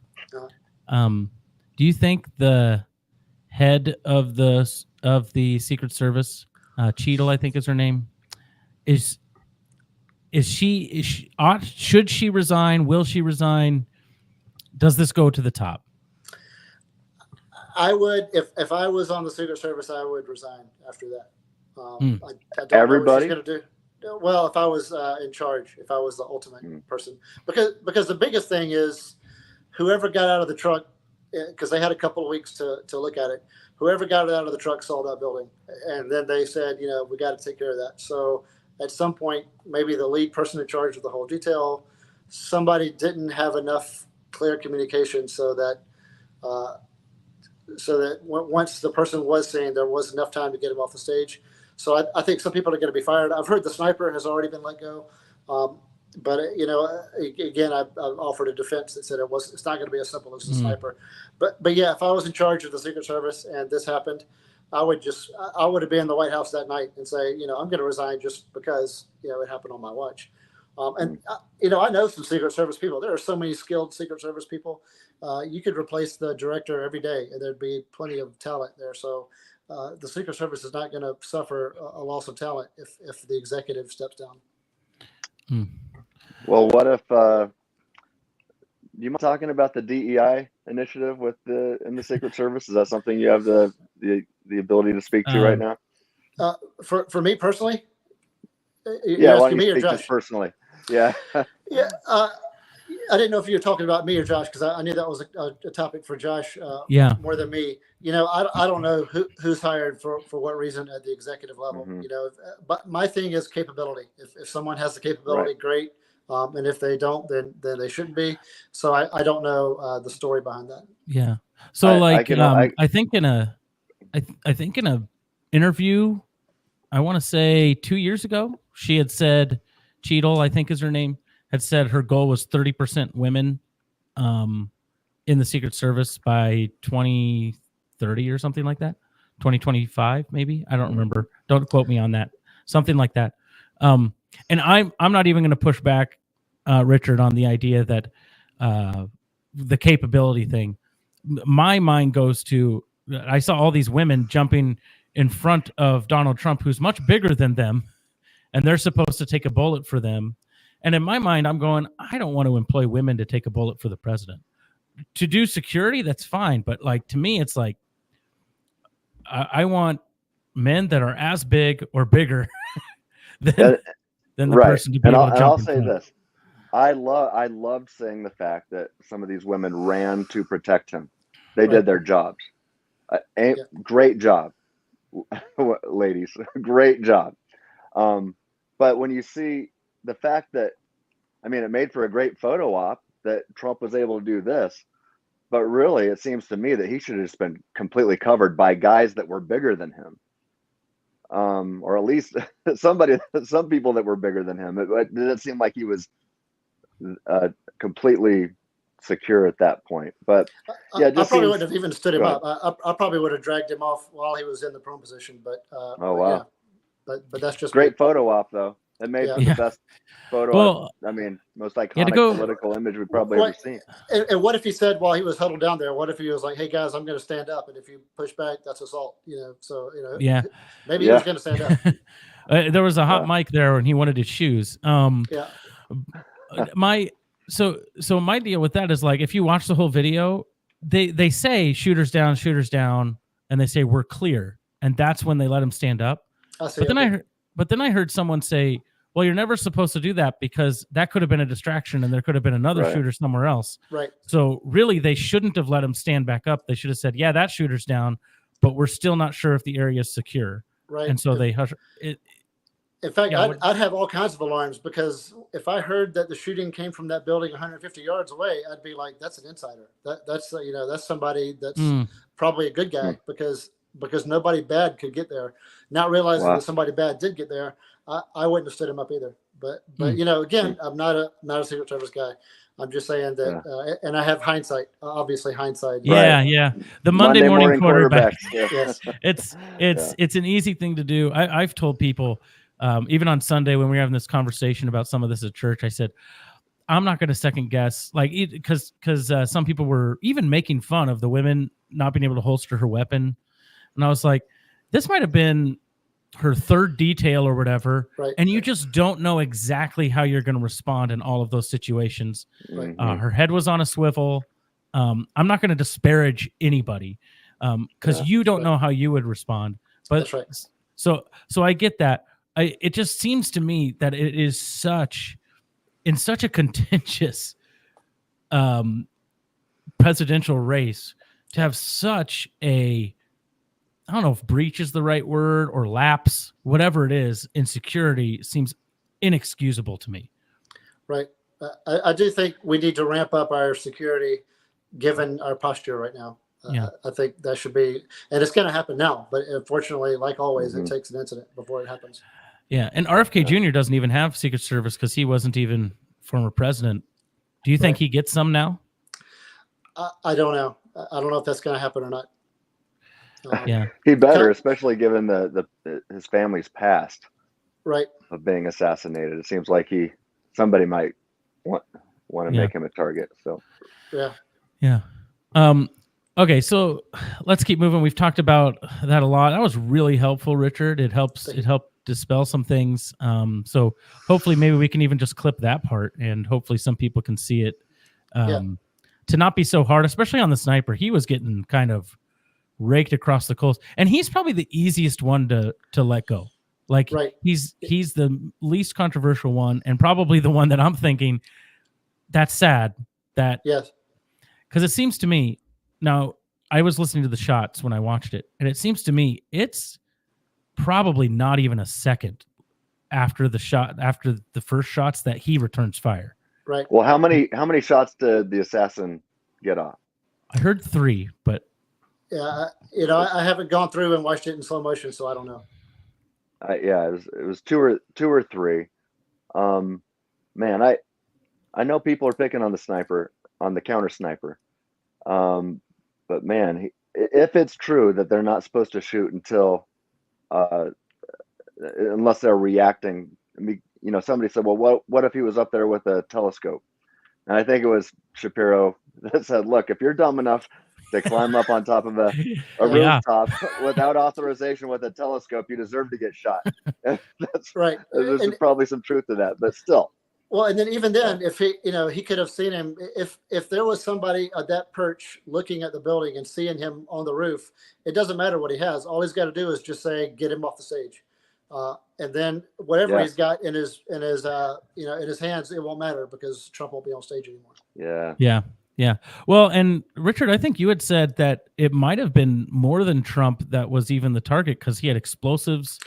do you think the head of the Secret Service, Cheadle, I think is her name, should she resign? Will she resign? Does this go to the top? I would, if I was on the Secret Service, I would resign after that. I don't Everybody? know what she's going to do. Well, if I was in charge, if I was the ultimate person, because the biggest thing is whoever got out of the truck because they had a couple of weeks to look at it. Whoever got it out of the truck saw that building, and then they said, we got to take care of that. So at some point, maybe the lead person in charge of the whole detail, somebody didn't have enough clear communication so that once the person was saying, there was enough time to get him off the stage. So I think some people are going to be fired. I've heard the sniper has already been let go. But again, I've offered a defense that said it's not going to be as simple as the sniper. But yeah, if I was in charge of the Secret Service and this happened, I would have been in the White House that night and say, I'm going to resign just because it happened on my watch. And I know some Secret Service people. There are so many skilled Secret Service people. You could replace the director every day, and there'd be plenty of talent there. So the Secret Service is not going to suffer a loss of talent if the executive steps down. Well, what if you mind talking about the DEI initiative in the Secret Service? Is that something you have the ability to speak to right now? For me personally, yeah, why don't you speak just personally? Yeah. Yeah. I didn't know if you were talking about me or Josh, because I knew that was a topic for Josh more than me. I don't know who's hired for what reason at the executive level. But my thing is capability. If someone has the capability, great. And if they don't, then they shouldn't be. So I don't know the story behind that. Yeah. So I think in a interview, I want to say 2 years ago, she had said, Cheadle, I think is her name, had said her goal was 30% women in the Secret Service by 2030 or something like that. 2025, maybe. I don't remember. Don't quote me on that. Something like that. And I'm not even going to push back, Richard, on the idea that the capability thing. My mind goes to, I saw all these women jumping in front of Donald Trump, who's much bigger than them, and they're supposed to take a bullet for them. And in my mind, I'm going, I don't want to employ women to take a bullet for the president. To do security, that's fine. But to me, it's like, I want men that are as big or bigger than the person to be able to jump I'll in say front. this. I loved seeing the fact that some of these women ran to protect him. They did their jobs. Great job, ladies. Great job. But when you see the fact that, it made for a great photo op that Trump was able to do this, but really it seems to me that he should have just been completely covered by guys that were bigger than him. Or at least some people that were bigger than him. It didn't seem like he was completely secure at that point. But yeah, I probably wouldn't have even stood him up. I probably would have dragged him off while he was in the prone position. But oh wow, yeah. But that's just great photo op though. It made for the best photo. Well, most iconic political image we've probably ever seen. And what if he said while he was huddled down there? What if he was like, "Hey guys, I'm going to stand up, and if you push back, that's assault." So maybe he was going to stand up. There was a hot mic there, and he wanted his shoes. My deal with that is if you watch the whole video, they say shooters down, and they say we're clear, and that's when they let him stand up. But then I heard someone say, well, you're never supposed to do that because that could have been a distraction and there could have been another shooter somewhere else. Right. So really, they shouldn't have let him stand back up. They should have said, yeah, that shooter's down, but we're still not sure if the area is secure. Right. And so they hush it. In fact, I'd have all kinds of alarms because if I heard that the shooting came from that building 150 yards away, I'd be like, that's an insider. That's somebody that's probably a good guy because nobody bad could get there. Not realizing that somebody bad did get there, I wouldn't have stood him up either. But again, I'm not a Secret Service guy. I'm just saying that, and I have hindsight. Obviously, hindsight. Yeah. The Monday morning quarterback. Yes. It's an easy thing to do. I've told people, even on Sunday when we were having this conversation about some of this at church, I said, I'm not going to second guess, because some people were even making fun of the women not being able to holster her weapon. And I was like, this might have been her third detail or whatever. Right. And you just don't know exactly how you're going to respond in all of those situations. Right. Her head was on a swivel. I'm not going to disparage anybody because you don't know how you would respond. But that's right. So I get that. It just seems to me that it is such a contentious presidential race to have such a, I don't know if breach is the right word or lapse, whatever it is, in security seems inexcusable to me. Right. I do think we need to ramp up our security given our posture right now. I think that should be, and it's going to happen now, but unfortunately, like always, it takes an incident before it happens. Yeah. And RFK Jr. doesn't even have Secret Service because he wasn't even former president. Do you think he gets some now? I don't know. I don't know if that's going to happen or not. He better, especially given his family's past, right, of being assassinated. It seems like somebody might want to make him a target. So yeah. Okay, so let's keep moving. We've talked about that a lot. That was really helpful, Richard. It helped dispel some things. So hopefully maybe we can even just clip that part, and hopefully some people can see it. To not be so hard, especially on the sniper. He was getting kind of raked across the coals, and he's probably the easiest one to let go. Like he's the least controversial one, and probably the one that I'm thinking that's sad. Because it seems to me, now I was listening to the shots when I watched it, and it seems to me it's probably not even a second after the first shots that he returns fire. Right. Well, how many shots did the assassin get off? I heard 3, but I haven't gone through and watched it in slow motion, so I don't know. It was two or three. Man, I know people are picking on the counter sniper, but man, if it's true that they're not supposed to shoot until, unless they're reacting. Somebody said, well, what if he was up there with a telescope? And I think it was Shapiro that said, look, if you're dumb enough to climb up on top of a rooftop without authorization with a telescope, you deserve to get shot. That's right. There's probably some truth to that, but still. Well, and then even then, if he could have seen him, if there was somebody at that perch looking at the building and seeing him on the roof, it doesn't matter what he has. All he's got to do is just say, get him off the stage. And then whatever he's got in his hands, it won't matter because Trump won't be on stage anymore. Yeah. Well, and Richard, I think you had said that it might have been more than Trump that was even the target because he had explosives.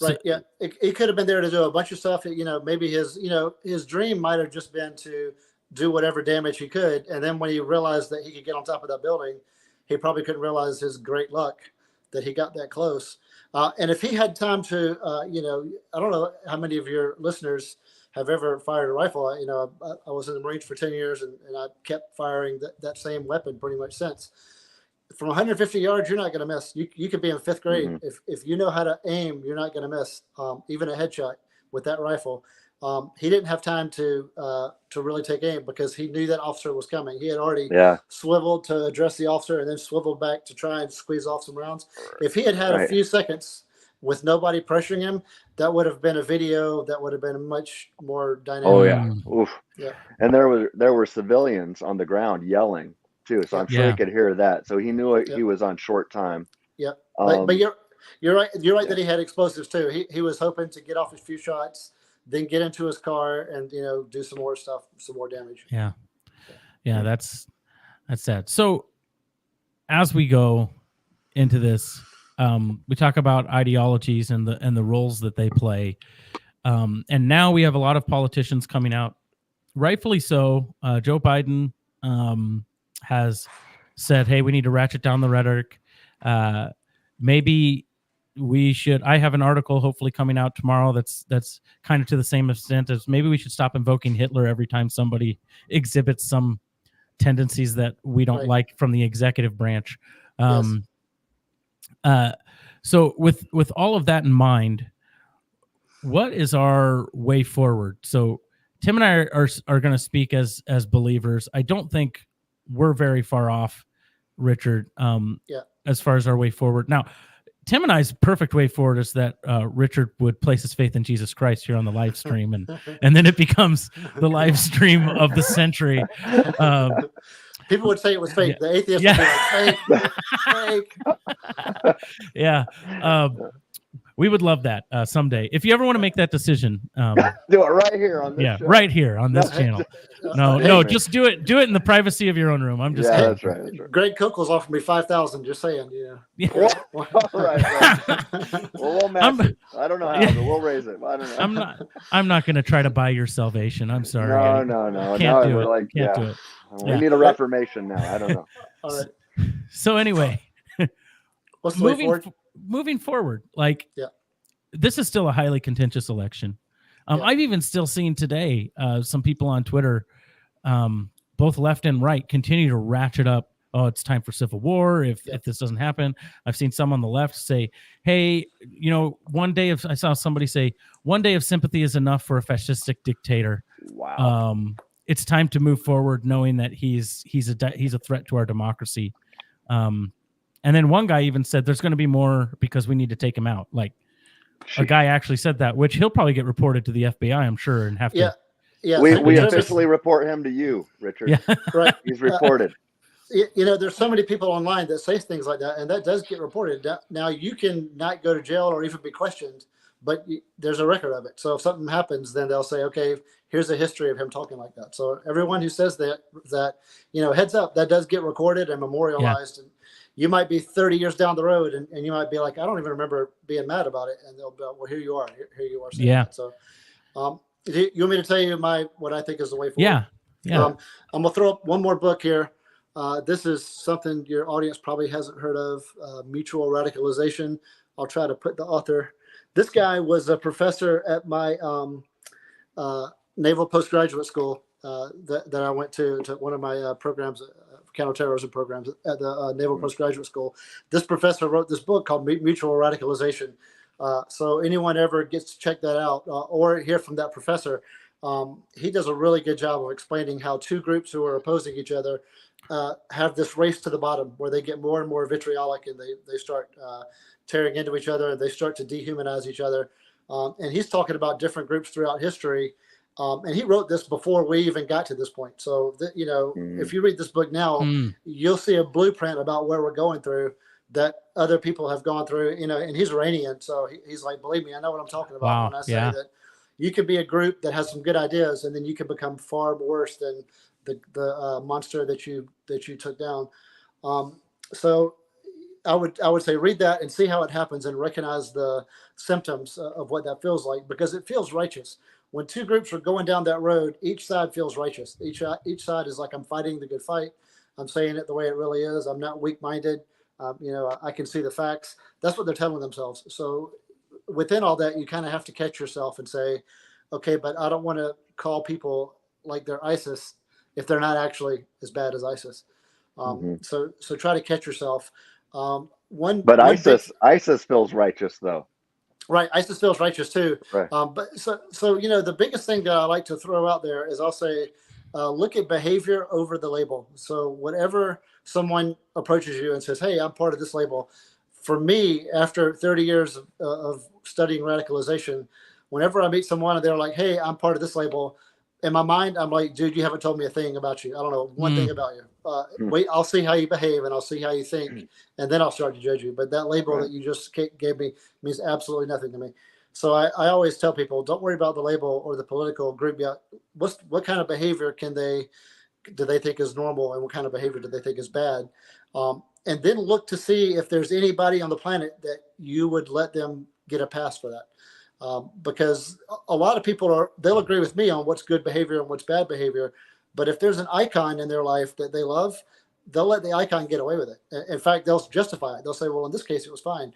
Right. Yeah. He could have been there to do a bunch of stuff. Maybe his dream might have just been to do whatever damage he could. And then when he realized that he could get on top of that building, he probably couldn't realize his great luck that he got that close. And if he had time to, I don't know how many of your listeners have ever fired a rifle. I was in the Marines for 10 years and I kept firing that same weapon pretty much since. From 150 yards, you're not going to miss. You could be in 5th grade. Mm-hmm. If you know how to aim, you're not going to miss, even a headshot with that rifle. He didn't have time to really take aim because he knew that officer was coming. He had already swiveled to address the officer and then swiveled back to try and squeeze off some rounds. If he had a few seconds with nobody pressuring him, that would have been a video that would have been much more dynamic. Oh yeah. Oof. Yeah. And there were civilians on the ground yelling too, so I'm sure he could hear that. So he knew he was on short time. Yeah, but you're right. You're right that he had explosives too. He was hoping to get off a few shots, then get into his car and do some more stuff, some more damage. Yeah. That's sad. So as we go into this, we talk about ideologies and the roles that they play, and now we have a lot of politicians coming out, rightfully so. Joe Biden has said, hey, we need to ratchet down the rhetoric. Maybe we should. I have an article hopefully coming out tomorrow that's kind of to the same extent as maybe we should stop invoking Hitler every time somebody exhibits some tendencies that we don't like from the executive branch. So with all of that in mind, what is our way forward? So Tim and I are going to speak as believers. I don't think we're very far off, Richard, as far as our way forward. Now, Tim and I's perfect way forward is that Richard would place his faith in Jesus Christ here on the live stream, and then it becomes the live stream of the century. People would say it was fake. The atheists would be like, fake. We would love that someday. If you ever want to make that decision, do it right here on this show. right here on this channel. No, just do it. Do it in the privacy of your own room. I'm just yeah, kidding. that's right. That's right. Greg Kokel's offered me 5,000. Just saying, Yeah. All right. Well, we'll match it. I don't know how, but we'll raise it. I don't know. I'm not going to try to buy your salvation. I'm sorry. No. Can't do it. Like, Can't do it. We need a reformation now. I don't know. All right. So anyway, what's the way forward? Moving forward, like, this is still a highly contentious election. I've even still seen today some people on Twitter, both left and right, continue to ratchet up. Oh, it's time for civil war if this doesn't happen. I've seen some on the left say, hey, I saw somebody say, one day of sympathy is enough for a fascistic dictator. Wow. It's time to move forward knowing that he's a threat to our democracy. And then one guy even said there's going to be more because we need to take him out. Like, a guy actually said that, which he'll probably get reported to the FBI, I'm sure, and have to. Yeah. We officially report him to you, Richard. Yeah. Right. He's reported. There's so many people online that say things like that, and that does get reported. Now, you can not go to jail or even be questioned, but there's a record of it. So if something happens, then they'll say, okay, here's a history of him talking like that. So everyone who says that heads up, that does get recorded and memorialized. And you might be 30 years down the road, and you might be like, I don't even remember being mad about it. And they'll be like, well, here you are. Here you are. That. So you want me to tell you what I think is the way forward? Yeah. I'm going to throw up one more book here. This is something your audience probably hasn't heard of, Mutual Radicalization. I'll try to put the author. This guy was a professor at my naval postgraduate school that I went to one of my programs, counterterrorism programs at the Naval Postgraduate School. This professor wrote this book called Mutual Radicalization. So anyone ever gets to check that out or hear from that professor, he does a really good job of explaining how two groups who are opposing each other have this race to the bottom where they get more and more vitriolic and they start tearing into each other and they start to dehumanize each other. And he's talking about different groups throughout history. And he wrote this before we even got to this point. So, if you read this book now, you'll see a blueprint about where we're going through that other people have gone through, and he's Iranian. So he's like, believe me, I know what I'm talking about when I say that you could be a group that has some good ideas and then you can become far worse than the monster that you took down. So I would say read that and see how it happens and recognize the symptoms of what that feels like, because it feels righteous. When two groups are going down that road, each side feels righteous. Each side is like, I'm fighting the good fight. I'm saying it the way it really is. I'm not weak-minded. I can see the facts. That's what they're telling themselves. So within all that, you kind of have to catch yourself and say, okay, but I don't want to call people like they're ISIS if they're not actually as bad as ISIS. So try to catch yourself. ISIS feels righteous, though. Right. ISIS feels righteous too. Right. But the biggest thing that I like to throw out there is I'll say, look at behavior over the label. So whenever someone approaches you and says, hey, I'm part of this label, for me, after 30 years of studying radicalization, whenever I meet someone and they're like, hey, I'm part of this label, in my mind, I'm like, dude, you haven't told me a thing about you. I don't know one thing about you. Wait, I'll see how you behave and I'll see how you think, and then I'll start to judge you. But that label that you just gave me means absolutely nothing to me. So I always tell people, don't worry about the label or the political group yet. What kind of behavior do they think is normal, and what kind of behavior do they think is bad? And then look to see if there's anybody on the planet that you would let them get a pass for that. Because a lot of people they'll agree with me on what's good behavior and what's bad behavior. But if there's an icon in their life that they love, they'll let the icon get away with it. In fact, they'll justify it. They'll say, well, in this case, it was fine.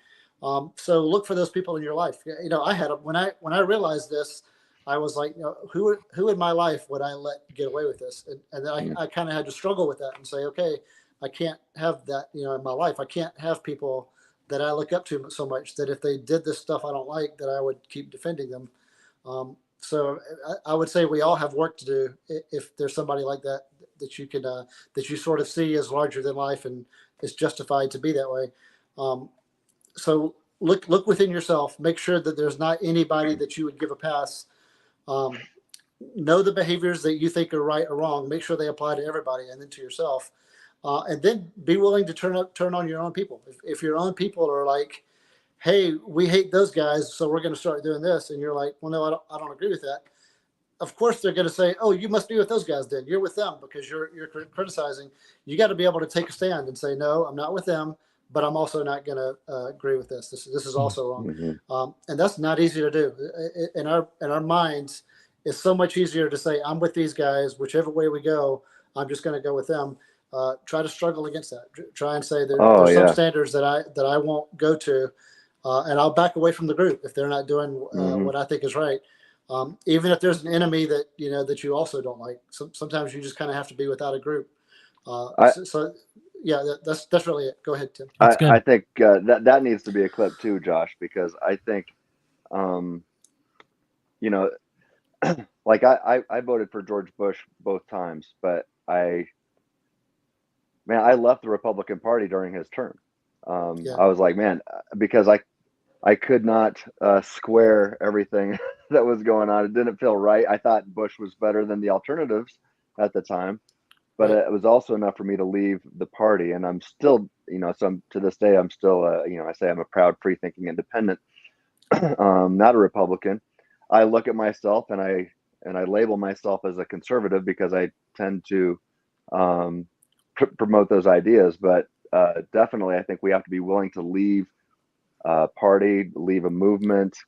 So look for those people in your life. When I realized this, I was like, who in my life would I let get away with this? And then I kind of had to struggle with that and say, okay, I can't have that, in my life. I can't have people that I look up to so much that if they did this stuff I don't like, that I would keep defending them. So I would say we all have work to do if there's somebody like that you could that you sort of see as larger than life and is justified to be that way. So look within yourself. Make sure that there's not anybody that you would give a pass. Know the behaviors that you think are right or wrong. Make sure they apply to everybody and then to yourself. And then be willing to turn on your own people. If your own people are like, hey, we hate those guys, so we're going to start doing this. And you're like, well, no, I don't agree with that. Of course, they're going to say, oh, you must be with those guys then. You're with them because you're criticizing. You got to be able to take a stand and say, no, I'm not with them, but I'm also not going to agree with this. This is also wrong. Mm-hmm. And that's not easy to do. In our minds, it's so much easier to say, I'm with these guys, whichever way we go, I'm just going to go with them. Try to struggle against that. Try and say there's some standards that I won't go to, and I'll back away from the group if they're not doing what I think is right. Even if there's an enemy that that you also don't like. Sometimes you just kind of have to be without a group. Yeah, that's really it. Go ahead, Tim. I think that needs to be a clip too, Josh, because I think, like I voted for George Bush both times, but I left the Republican Party during his term. I was like, man, because I could not square everything that was going on. It didn't feel right. I thought Bush was better than the alternatives at the time, but it was also enough for me to leave the party. And I'm still, so to this day, I'm still, I say I'm a proud, free-thinking independent, not a Republican. I look at myself and I label myself as a conservative because I tend to promote those ideas. But definitely, I think we have to be willing to leave party, leave a movement,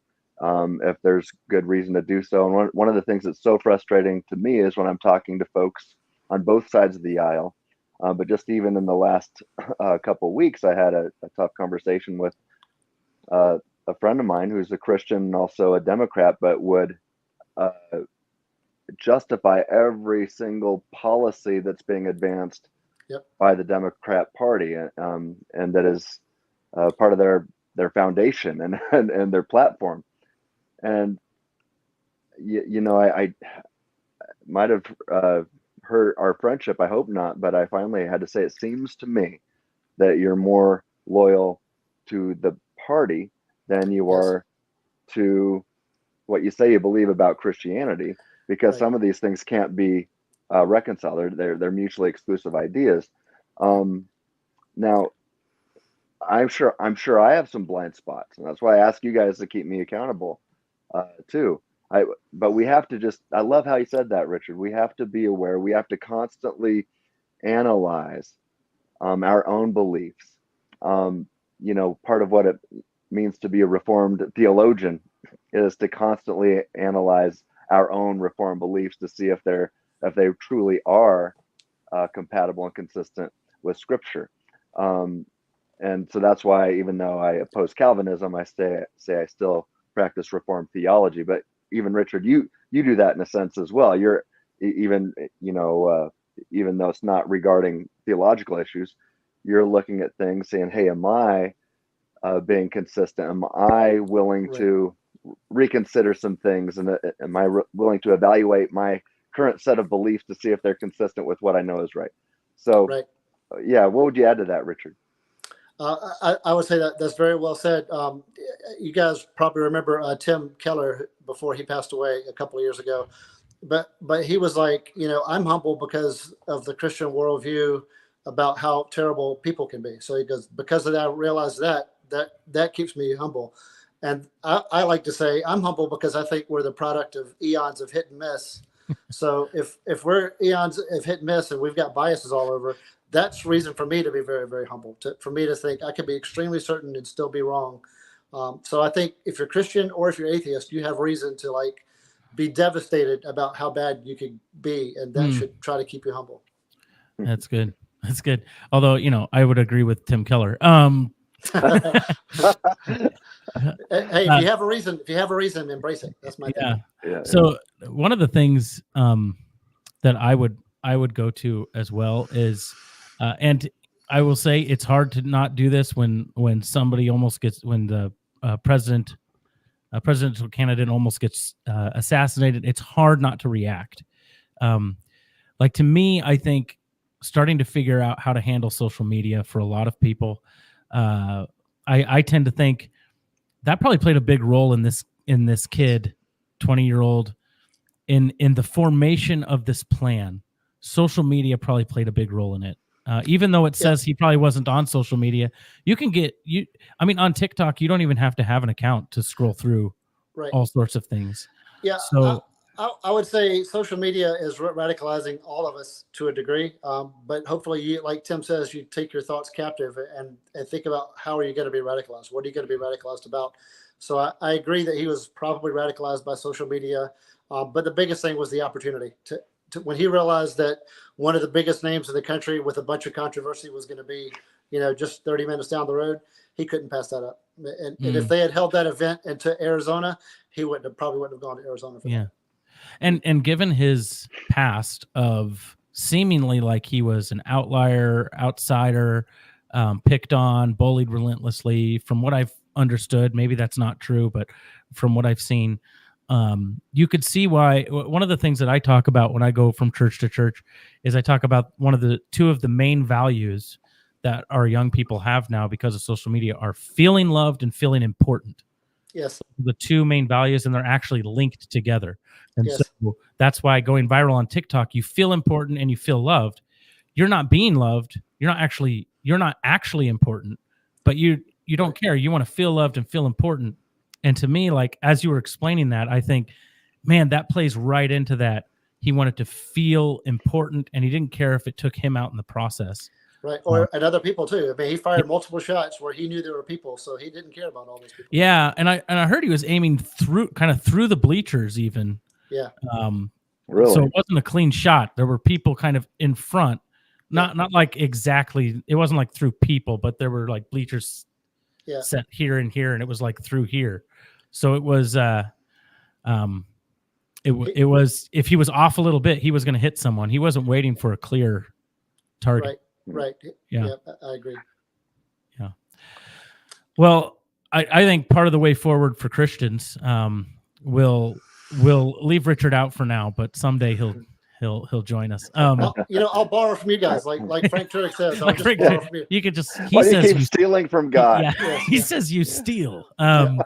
if there's good reason to do so. And one of the things that's so frustrating to me is when I'm talking to folks on both sides of the aisle, but just even in the last couple of weeks, I had a tough conversation with a friend of mine who's a Christian and also a Democrat, but would justify every single policy that's being advanced by the Democrat Party, and that is part of their foundation and their platform. And I might have hurt our friendship. I hope not, but I finally had to say, it seems to me that you're more loyal to the party than you are to what you say you believe about Christianity, because some of these things can't be reconciled. They're mutually exclusive ideas. Now, I'm sure I have some blind spots, and that's why I ask you guys to keep me accountable too. But we have to I love how you said that, Richard. We have to be aware. We have to constantly analyze our own beliefs. Part of what it means to be a Reformed theologian is to constantly analyze our own Reformed beliefs to see if they truly are compatible and consistent with Scripture. And so that's why, even though I oppose Calvinism, I say I still practice Reformed theology. But even Richard, you do that in a sense as well. You're even even though it's not regarding theological issues, you're looking at things saying, hey, am I being consistent? Am I willing to reconsider some things? And am I willing to evaluate my current set of beliefs to see if they're consistent with what I know is right? So, what would you add to that, Richard? I would say that's very well said. You guys probably remember Tim Keller before he passed away a couple of years ago. But he was like, I'm humble because of the Christian worldview about how terrible people can be. So he goes, because of that, I realize that keeps me humble. And I like to say I'm humble because I think we're the product of eons of hit and miss. So if we're eons of hit and miss and we've got biases all over, that's reason for me to be very, very humble, for me to think I can be extremely certain and still be wrong. So I think if you're Christian or if you're atheist, you have reason to be devastated about how bad you could be, and that should try to keep you humble. That's good. That's good. Although, I would agree with Tim Keller. Hey, if you have a reason, embrace it. That's my thing. Yeah. So one of the things that I would go to as well is, and I will say it's hard to not do this when somebody almost gets, when the presidential candidate almost gets assassinated. It's hard not to react. Like, to me, I think starting to figure out how to handle social media for a lot of people, I tend to think that probably played a big role in this kid, 20-year-old, in the formation of this plan. Social media probably played a big role in it. Even though it says he probably wasn't on social media, you can get on TikTok, you don't even have to have an account to scroll through all sorts of things. Yeah. So I would say social media is radicalizing all of us to a degree. But hopefully you, like Tim says, you take your thoughts captive and think about how are you going to be radicalized? What are you going to be radicalized about? So I agree that he was probably radicalized by social media. But the biggest thing was the opportunity to when he realized that one of the biggest names in the country with a bunch of controversy was going to be, just 30 minutes down the road, he couldn't pass that up. And if they had held that event into Arizona, he probably wouldn't have gone to Arizona for that. And given his past of seemingly like he was an outlier, outsider, picked on, bullied relentlessly, from what I've understood, maybe that's not true, but from what I've seen, you could see why. One of the things that I talk about when I go from church to church is I talk about two of the main values that our young people have now because of social media are feeling loved and feeling important. Yes. The two main values, and they're actually linked together. And so that's why going viral on TikTok, you feel important and you feel loved. You're not being loved. You're not actually important, but you don't care. You want to feel loved and feel important. And to me, like, as you were explaining that, I think, man, that plays right into that. He wanted to feel important and he didn't care if it took him out in the process. Right. And other people too. I mean, he fired multiple shots where he knew there were people, so he didn't care about all those people. Yeah. And I heard he was aiming through the bleachers even. Yeah. Really? So it wasn't a clean shot. There were people kind of in front, not like exactly. It wasn't like through people, but there were like bleachers set here and here, and it was like through here. So it was, it was, if he was off a little bit, he was going to hit someone. He wasn't waiting for a clear target. Right. Yeah. I agree. Yeah. Well, I think part of the way forward for Christians, we'll leave Richard out for now, but someday he'll join us. I'll borrow from you guys, like Frank Turek says. I'll just borrow from you. You could just. Why do you keep stealing from God? He says you steal. I'll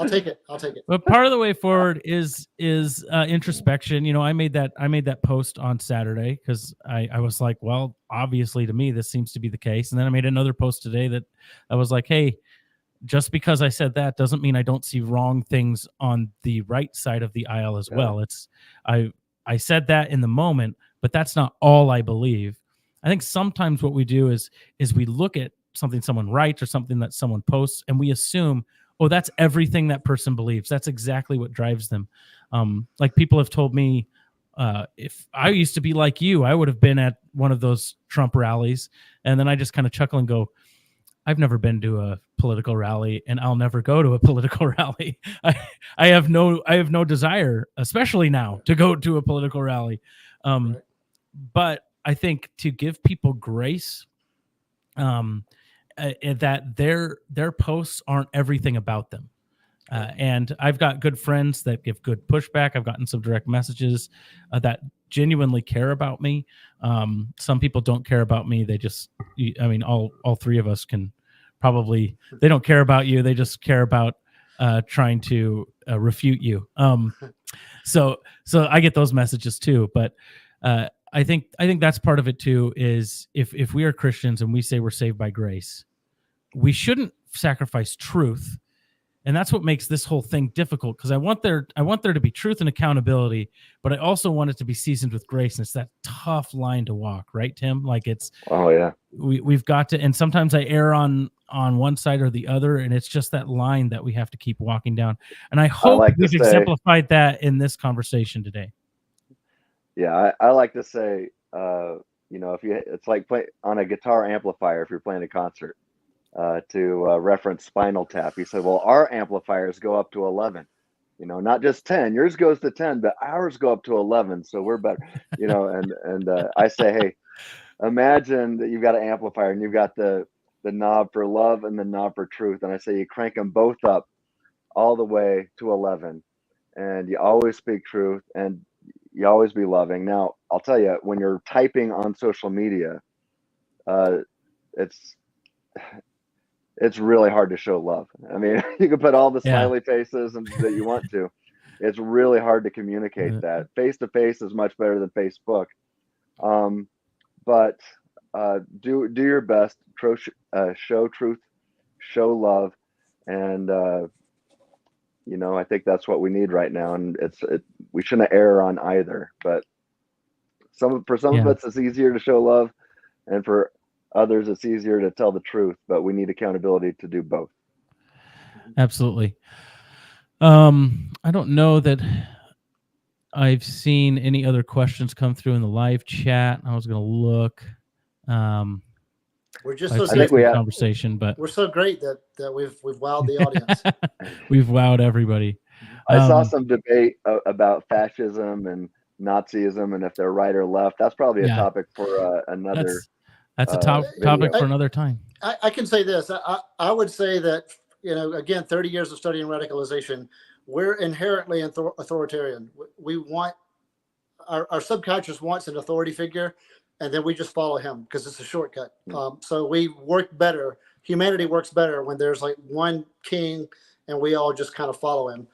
take it. But part of the way forward is introspection. I made that post on Saturday because I was like, well, obviously to me this seems to be the case, and then I made another post today that I was like, hey, just because I said that doesn't mean I don't see wrong things on the right side of the aisle as well. It's I said that in the moment, but that's not all I believe. I think sometimes what we do is we look at something someone writes or something that someone posts, and we assume, oh, that's everything that person believes. That's exactly what drives them. Like people have told me, if I used to be like you, I would have been at one of those Trump rallies. And then I just kind of chuckle and go, I've never been to a political rally, and I'll never go to a political rally. I have no desire, especially now, to go to a political rally. But I think to give people grace, that their posts aren't everything about them. And I've got good friends that give good pushback. I've gotten some direct messages that genuinely care about me. Some people don't care about me. They just, all three of us can probably, they don't care about you. They just care about trying to refute you. So I get those messages too. But I think that's part of it too, is if we are Christians and we say we're saved by grace, we shouldn't sacrifice truth. And that's what makes this whole thing difficult, because I want there to be truth and accountability, but I also want it to be seasoned with grace. And it's that tough line to walk, right, Tim? Like we've got to, and sometimes I err on one side or the other, and it's just that line that we have to keep walking down. And I hope we've exemplified that in this conversation today. Yeah, I like to say, it's like play on a guitar amplifier if you're playing a concert. To reference Spinal Tap, he said, well, our amplifiers go up to 11, not just 10. Yours goes to 10, but ours go up to 11, so we're better, and I say, hey, imagine that you've got an amplifier and you've got the knob for love and the knob for truth, and I say you crank them both up all the way to 11, and you always speak truth and you always be loving. Now, I'll tell you, when you're typing on social media, it's really hard to show love. I mean, you can put all the smiley faces that you want to. It's really hard to communicate that. Face to face is much better than Facebook. But do your best, show truth, show love, and I think that's what we need right now. And we shouldn't err on either. But for some of us, it's easier to show love, and for others, it's easier to tell the truth. But we need accountability to do both. Absolutely. I don't know that I've seen any other questions come through in the live chat. I was going to look. We're just so conversation, but we're so great that we've wowed the audience. We've wowed everybody. I saw some debate about fascism and Nazism and if they're right or left. That's probably a topic for another. That's a topic for another time. I can say this. I would say that, again, 30 years of studying radicalization, we're inherently authoritarian. We want our subconscious wants an authority figure, and then we just follow him because it's a shortcut. So we work better. Humanity works better when there's like one king and we all just kind of follow him.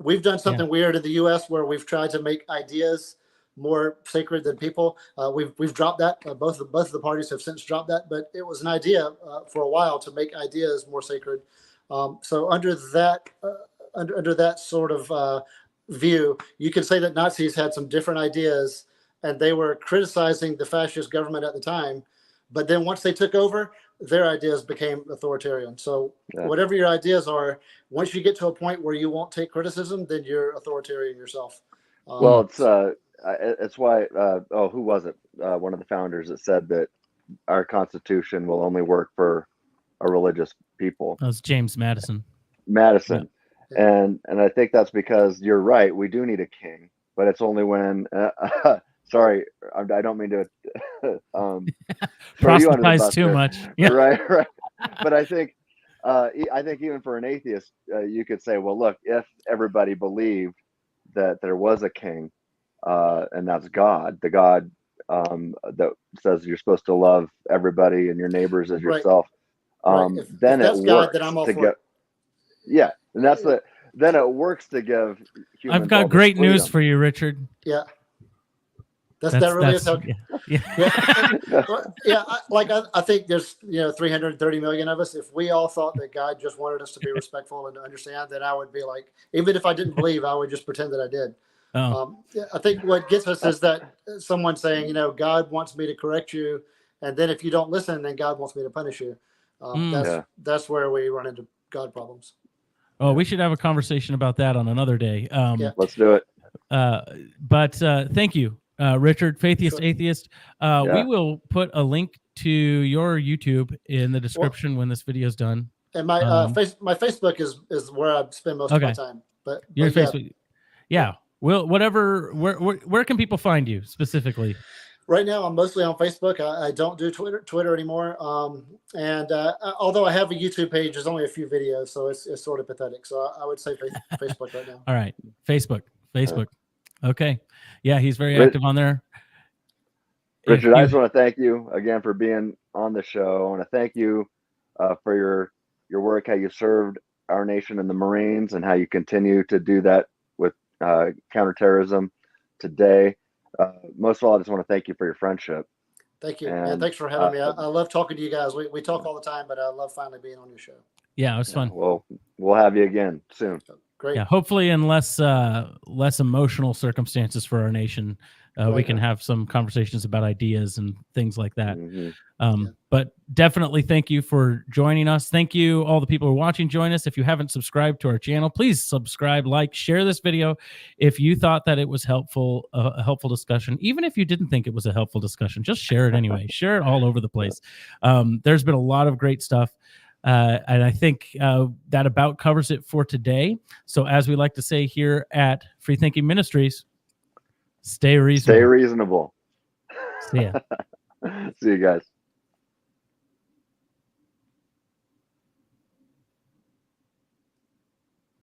We've done something weird in the U.S. where we've tried to make ideas more sacred than people. We've dropped that. Both of the parties have since dropped that, but it was an idea for a while to make ideas more sacred. So under that sort of view, you can say that Nazis had some different ideas, and they were criticizing the fascist government at the time. But then once they took over, their ideas became authoritarian. So whatever your ideas are, once you get to a point where you won't take criticism, then you're authoritarian yourself. Well, it's why, who was it? One of the founders that said that our Constitution will only work for a religious people. That was James Madison. Yeah. And I think that's because you're right. We do need a king, but it's only when, sorry, I don't mean to proselytize too much. Yeah. Right. But I think even for an atheist, you could say, well, look, if everybody believed that there was a king, and that's God, the God that says you're supposed to love everybody and your neighbors as yourself. Then it works to get. Yeah, and then it works to give humans. I've got great news for you, Richard. Yeah. That really is how. I think there's 330 million of us. If we all thought that God just wanted us to be respectful and to understand, then I would be like, even if I didn't believe, I would just pretend that I did. I think what gets us is that someone saying, God wants me to correct you, and then if you don't listen, then God wants me to punish you. That's where we run into God problems. Oh, we should have a conversation about that on another day. Let's do it. But thank you, Richard, Faithiest Atheist. We will put a link to your YouTube in the description when this video is done. And my my Facebook is where I spend most of my time. But your Facebook, Well, where can people find you specifically? Right now, I'm mostly on Facebook. I don't do Twitter anymore. And although I have a YouTube page, there's only a few videos, so it's sort of pathetic. So I would say Facebook right now. All right, Facebook. Okay, yeah, he's very active on there. Richard, I just want to thank you again for being on the show. I want to thank you for your work, how you served our nation in the Marines, and how you continue to do that with counterterrorism today. Most of all, I just want to thank you for your friendship. Thank you. And thanks for having me. I love talking to you guys. We talk all the time, but I love finally being on your show. Yeah, it was fun. Well, we'll have you again soon. Great. Yeah, hopefully in less emotional circumstances for our nation, we can have some conversations about ideas and things like that. But definitely thank you for joining us. Thank you, all the people who are watching. Join us. If you haven't subscribed to our channel, please subscribe, like, share this video. If you thought that it was helpful, a helpful discussion, even if you didn't think it was a helpful discussion, just share it anyway. Share it all over the place. There's been a lot of great stuff. And I think that about covers it for today. So as we like to say here at Free Thinking Ministries, stay reasonable. Stay reasonable. See ya. See you guys.